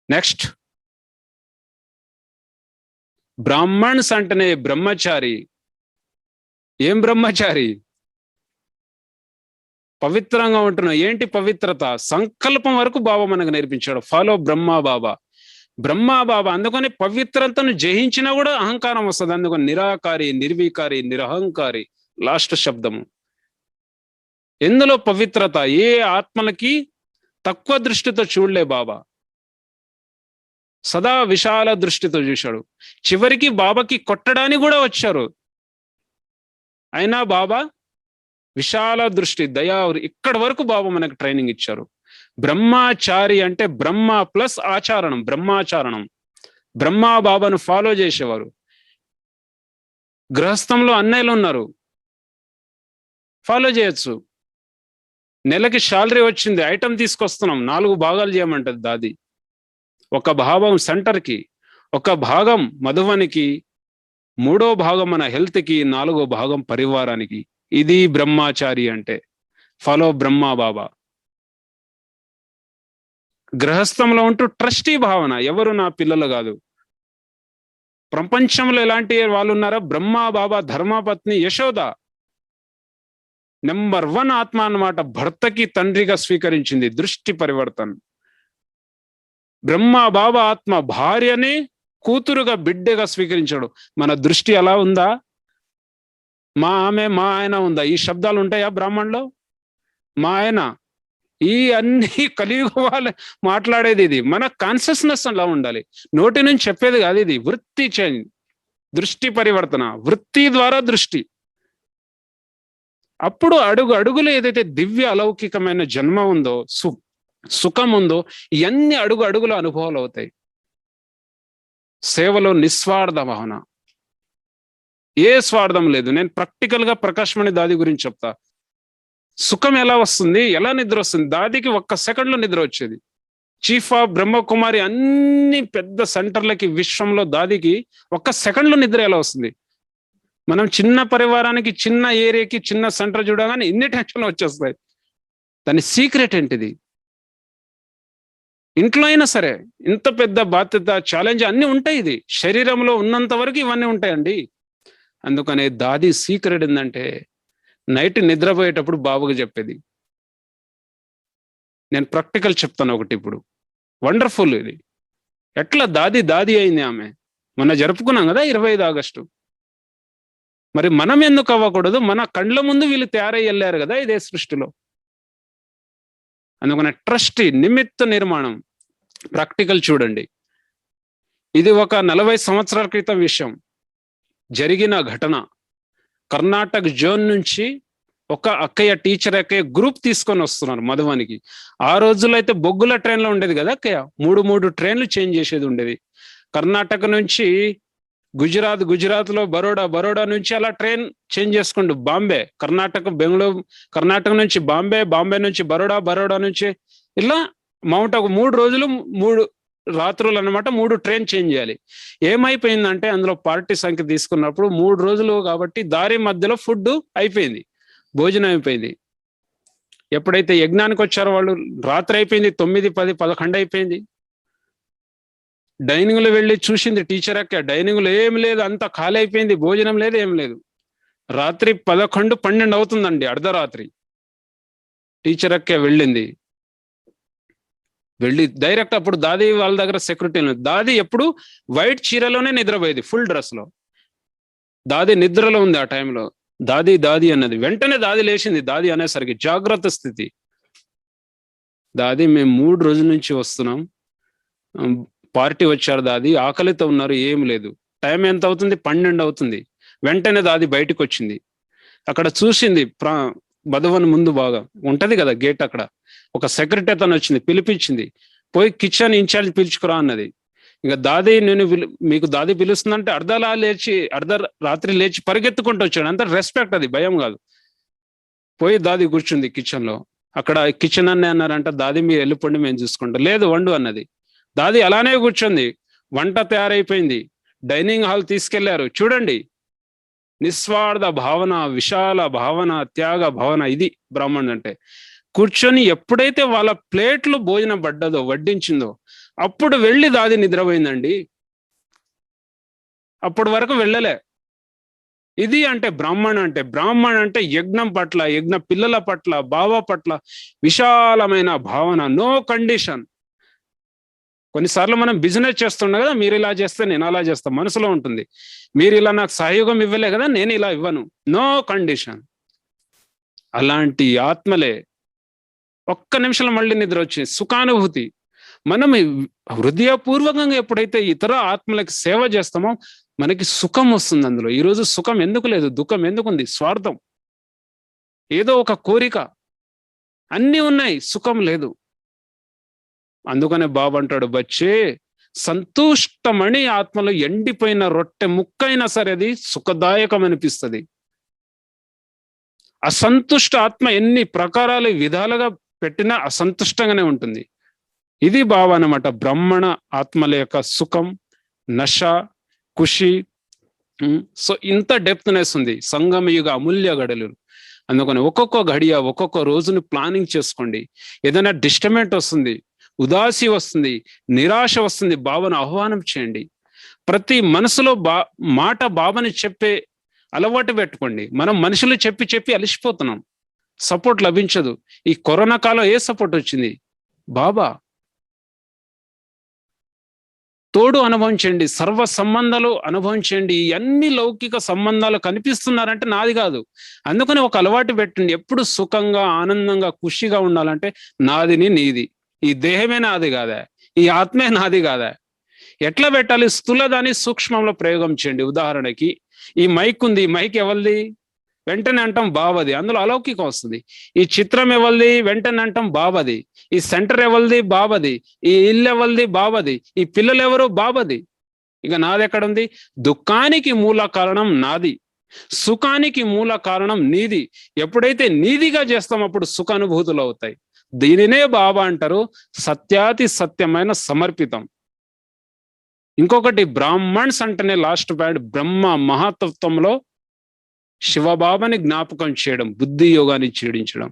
Speaker 2: నెక్స్ట్, బ్రాహ్మణ్స్ అంటేనే బ్రహ్మచారి. ఏం బ్రహ్మచారి? పవిత్రంగా ఉంటున్నాం. ఏంటి పవిత్రత? సంకల్పం వరకు బాబా మనకు నేర్పించాడు. ఫాలో బ్రహ్మ బాబా. అందుకని పవిత్రతను జయించినా కూడా అహంకారం వస్తుంది. అందుకని నిరాకారి, నిర్వికారి, నిరహంకారి లాస్ట్ శబ్దము. ఎందులో పవిత్రత? ఏ ఆత్మలకి తక్కువ దృష్టితో చూడలే బాబా, సదా విశాల దృష్టితో చూశాడు. చివరికి బాబాకి కొట్టడానికి కూడా వచ్చారు, అయినా బాబా విశాల దృష్టి, దయా, ఇక్కడ వరకు బాబా మనకు ట్రైనింగ్ ఇచ్చారు. బ్రహ్మచారి అంటే బ్రహ్మ ప్లస్ ఆచరణం, బ్రహ్మాచారణం. బ్రహ్మ బాబాను ఫాలో చేసేవారు. గృహస్థంలో అన్నయ్యలు ఉన్నారు, ఫాలో చేయొచ్చు. నెలకి శాలరీ వచ్చింది, ఐటమ్ తీసుకొస్తున్నాం, 4 భాగాలు చేయమంటది దాది. ఒక భాగం సెంటర్కి, ఒక భాగం మధువనికి, 3వ భాగం మన హెల్త్కి, 4వ భాగం పరివారానికి. ఇది బ్రహ్మచారి అంటే. ఫాలో బ్రహ్మ బాబా. గృహస్థంలో ఉంటూ ట్రస్టీ భావన, ఎవరు నా పిల్లలు కాదు. ప్రపంచంలో ఎలాంటి వాళ్ళు ఉన్నారా? బ్రహ్మ బాబా ధర్మపత్ని యశోద నెంబర్ 1 ఆత్మ అన్నమాట. భర్తకి తండ్రిగా స్వీకరించింది. దృష్టి పరివర్తన. బ్రహ్మ బాబా ఆత్మ భార్యని కూతురుగా బిడ్డగా స్వీకరించాడు. మన దృష్టి ఎలా ఉందా? మా ఆమె మా ఆయన ఉందా? ఈ శబ్దాలు ఉంటాయా బ్రాహ్మణులో? మా ఆయన, ఈ అన్ని కలియుగ వాళ్ళు మాట్లాడేది ఇది. మన కాన్షియస్నెస్ అలా ఉండాలి. నోటి నుంచి చెప్పేది కాదు ఇది. వృత్తి చేంజ్, దృష్టి పరివర్తన, వృత్తి ద్వారా దృష్టి. అప్పుడు అడుగు అడుగులో ఏదైతే దివ్య అలౌకికమైన జన్మ ఉందో, సుఖం ఉందో, ఇవన్నీ అడుగు అడుగులో అనుభవాలు అవుతాయి. సేవలో నిస్వార్థ భావన, ఏ స్వార్థం లేదు. నేను ప్రాక్టికల్ గా ప్రకాశమణి దాది గురించి చెప్తా. సుఖం ఎలా వస్తుంది, ఎలా నిద్ర వస్తుంది? దాదికి 1 సెకండ్లో నిద్ర వచ్చేది. చీఫ్ ఆఫ్ బ్రహ్మకుమారి అన్ని పెద్ద సెంటర్లకి విశ్వంలో దాదికి 1 సెకండ్లో నిద్ర ఎలా వస్తుంది? మనం చిన్న పరివారానికి, చిన్న ఏరియాకి, చిన్న సెంటర్ చూడగానే ఇన్ని టెన్షన్లు వచ్చేస్తాయి. దాని సీక్రెట్ ఏంటిది? ఇంట్లో అయినా సరే ఇంత పెద్ద బాధ్యత, ఛాలెంజ్ అన్ని ఉంటాయి. ఇది శరీరంలో ఉన్నంత వరకు ఇవన్నీ ఉంటాయండి. అందుకనే దాది సీక్రెట్ ఏంటంటే, నైట్ నిద్రపోయేటప్పుడు బాబుకి చెప్పేది. నేను ప్రాక్టికల్ చెప్తాను ఒకటి ఇప్పుడు. వండర్ఫుల్ ఇది. ఎట్లా దాది దాది అయింది ఆమె. మొన్న జరుపుకున్నాం కదా 25 ఆగస్టు. మరి మనం ఎందుకు అవ్వకూడదు? మన కండ్ల ముందు వీళ్ళు తయారై వెళ్ళారు కదా ఇదే సృష్టిలో. అందుకనే ట్రస్టీ నిమిత్త నిర్మాణం. ప్రాక్టికల్ చూడండి. ఇది ఒక 40 సంవత్సరాల క్రితం విషయం జరిగిన ఘటన. కర్ణాటక జోన్ నుంచి ఒక అక్కయ్య, టీచర్ అక్కయ్య గ్రూప్ తీసుకొని వస్తున్నారు మధువానికి. ఆ రోజుల్లో అయితే బొగ్గుల ట్రైన్లో ఉండేది కదా అక్కయ్య. 3 ట్రైన్లు చేంజ్ చేసేది ఉండేది. కర్ణాటక నుంచి గుజరాత్, గుజరాత్ లో బరోడా నుంచి అలా ట్రైన్ చేంజ్ చేసుకుంటూ బాంబే, కర్ణాటక, బెంగళూరు, కర్ణాటక నుంచి బాంబే నుంచి బరోడా నుంచి ఇలా మౌంట్ ఆకు 3 రోజులు 3 రాత్రులు అన్నమాట. 3 ట్రైన్ చేంజ్ చేయాలి. ఏమైపోయిందంటే అందులో పార్టీ సంఖ్య తీసుకున్నప్పుడు 3 రోజులు కాబట్టి దారి మధ్యలో ఫుడ్ అయిపోయింది, భోజనం అయిపోయింది. ఎప్పుడైతే యజ్ఞానికి వచ్చారో వాళ్ళు రాత్రి అయిపోయింది, 9, 10, 11 అయిపోయింది. డైనింగ్ లో వెళ్ళి చూసింది టీచర్ అక్క. డైనింగ్ లో ఏం లేదు, అంతా ఖాళీ అయిపోయింది, భోజనం లేదు, ఏం లేదు. రాత్రి 11, 12 అవుతుందండి, అర్ధరాత్రి. టీచర్ అక్క వెళ్ళి డైరెక్ట్ అప్పుడు దాది వాళ్ళ దగ్గర సెక్యూరిటీ ఉంది. దాది ఎప్పుడు వైట్ చీరలోనే నిద్రపోయేది, ఫుల్ డ్రెస్ లో. దాది నిద్రలో ఉంది ఆ టైంలో. దాది అన్నది. వెంటనే దాది లేచింది. దాది అనేసరికి జాగ్రత్త స్థితి. దాది మేము 3 రోజుల నుంచి వస్తున్నాం, పార్టీ వచ్చారు దాది, ఆకలితో ఉన్నారు, ఏం లేదు. టైం ఎంత అవుతుంది? 12 అవుతుంది. వెంటనే దాది బయటకు వచ్చింది. అక్కడ చూసింది మధువన్ ముందు బాగా ఉంటది కదా గేట్, అక్కడ ఒక సెక్రటరీ తను వచ్చింది, పిలిపించింది. పోయి కిచెన్ ఇన్ఛార్జ్ పిలుచుకురా అన్నది. ఇక దాది మీకు దాది పిలుస్తుందంటే అర్ధరాత్రి లేచి పరిగెత్తుకుంటూ వచ్చాడు. అంత రెస్పెక్ట్, అది భయం కాదు. పోయి దాది కూర్చుంది కిచెన్ లో. అక్కడ కిచెన్ అన్నీ అన్నారంట, దాది మీరు వెళ్ళిపోండి మేము చూసుకుంటాం. లేదు వండు అన్నది. దాది అలానే కూర్చుంది. వంట తయారైపోయింది, డైనింగ్ హాల్ తీసుకెళ్లారు. చూడండి, నిస్వార్థ భావన, విశాల భావన, త్యాగ భావన. ఇది బ్రాహ్మణుడు అంటే. కూర్చొని ఎప్పుడైతే వాళ్ళ ప్లేట్లు భోజనం పడ్డదో, వడ్డించిందో, అప్పుడు వెళ్ళి దాది నిద్రపోయిందండి. అప్పటి వరకు వెళ్ళలే. ఇది అంటే బ్రాహ్మణ అంటే యజ్ఞం పట్ల, యజ్ఞ పిల్లల పట్ల, బావ పట్ల విశాలమైన భావన, నో కండిషన్. కొన్నిసార్లు మనం బిజినెస్ చేస్తున్నాం కదా, మీరు ఇలా చేస్తే నేను అలా చేస్తాను, మనసులో ఉంటుంది. మీరు ఇలా నాకు సహయోగం ఇవ్వలే కదా, నేను ఇలా ఇవ్వను, నో కండిషన్. అలాంటి ఆత్మలే ఒక్క నిమిషంలో మళ్ళీ నిద్ర వచ్చి సుఖానుభూతి. మనం హృదయపూర్వకంగా ఎప్పుడైతే ఇతర ఆత్మలకు సేవ చేస్తామో మనకి సుఖం వస్తుంది అందులో. ఈరోజు సుఖం ఎందుకు లేదు, దుఃఖం ఎందుకుంది? స్వార్థం, ఏదో ఒక కోరిక, అన్నీ ఉన్నాయి, సుఖం లేదు. అందుకనే బాబు అంటాడు, బచ్చే సంతుష్టమణి ఆత్మలో ఎండిపోయిన రొట్టె ముక్కైనా సరే అది సుఖదాయకం అనిపిస్తుంది. అసంతుష్ట ఆత్మ ఎన్ని ప్రకారాలు విధాలుగా పెట్టినా అసంతుష్టంగానే ఉంటుంది. ఇది భావ అన్నమాట. బ్రాహ్మణ ఆత్మల యొక్క సుఖం, నశ, ఖుషి. సో ఇంత డెప్త్నెస్ ఉంది సంగమయుగ అమూల్య గడలు. అందుకని ఒక్కొక్క గడియ ఒక్కొక్క రోజుని ప్లానింగ్ చేసుకోండి. ఏదైనా డిస్టర్బెంట్ వస్తుంది, ఉదాసి వస్తుంది, నిరాశ వస్తుంది, బాబాను ఆహ్వానం చేయండి. ప్రతి మనసులో మాట బాబాని చెప్పే అలవాటు పెట్టుకోండి. మనం మనుషులు చెప్పి చెప్పి అలసిపోతున్నాం, సపోర్ట్ లభించదు. ఈ కరోనా కాలం ఏ సపోర్ట్ వచ్చింది? బాబా తోడు అనుభవించండి, సర్వ సంబంధాలు అనుభవించండి. అన్ని లౌకిక సంబంధాలు కనిపిస్తున్నారంటే నాది కాదు. అందుకని ఒక అలవాటు పెట్టండి, ఎప్పుడు సుఖంగా ఆనందంగా ఖుషిగా ఉండాలంటే నాదిని నీది. ఈ దేహమే నాది కాదా, ఈ ఆత్మే నాది కాదా? ఎట్లా పెట్టాలి? స్థూలదాన్ని సూక్ష్మంలో ప్రయోగం చేయండి. ఉదాహరణకి ఈ మైక్ ఉంది, ఈ మైక్ ఎవరిది? వెంటనే అంటాం బాబాది, అందులో అలౌకికం వస్తుంది. ఈ చిత్రం ఎవరిది? వెంటనే అంటాం బాబాది. ఈ సెంటర్ ఎవరిది? బాబాది. ఈ ఇల్లు ఎవరిది? బాబాది. ఈ పిల్లలు ఎవరు? బాబాది. ఇక నాది ఎక్కడుంది? దుఃఖానికి మూల కారణం నాది, సుఖానికి మూల కారణం నీది. ఎప్పుడైతే నీదిగా చేస్తాం అప్పుడు సుఖ అనుభూతులు అవుతాయి. దీనినే బాబా అంటారు సత్యాతి సత్యమైన సమర్పితం. ఇంకొకటి బ్రాహ్మణ్స్ అంటేనే లాస్ట్ పాయింట్, బ్రహ్మ మహాతత్వంలో శివబాబాని జ్ఞాపకం చేయడం, బుద్ధి యోగాన్ని ఛేడించడం.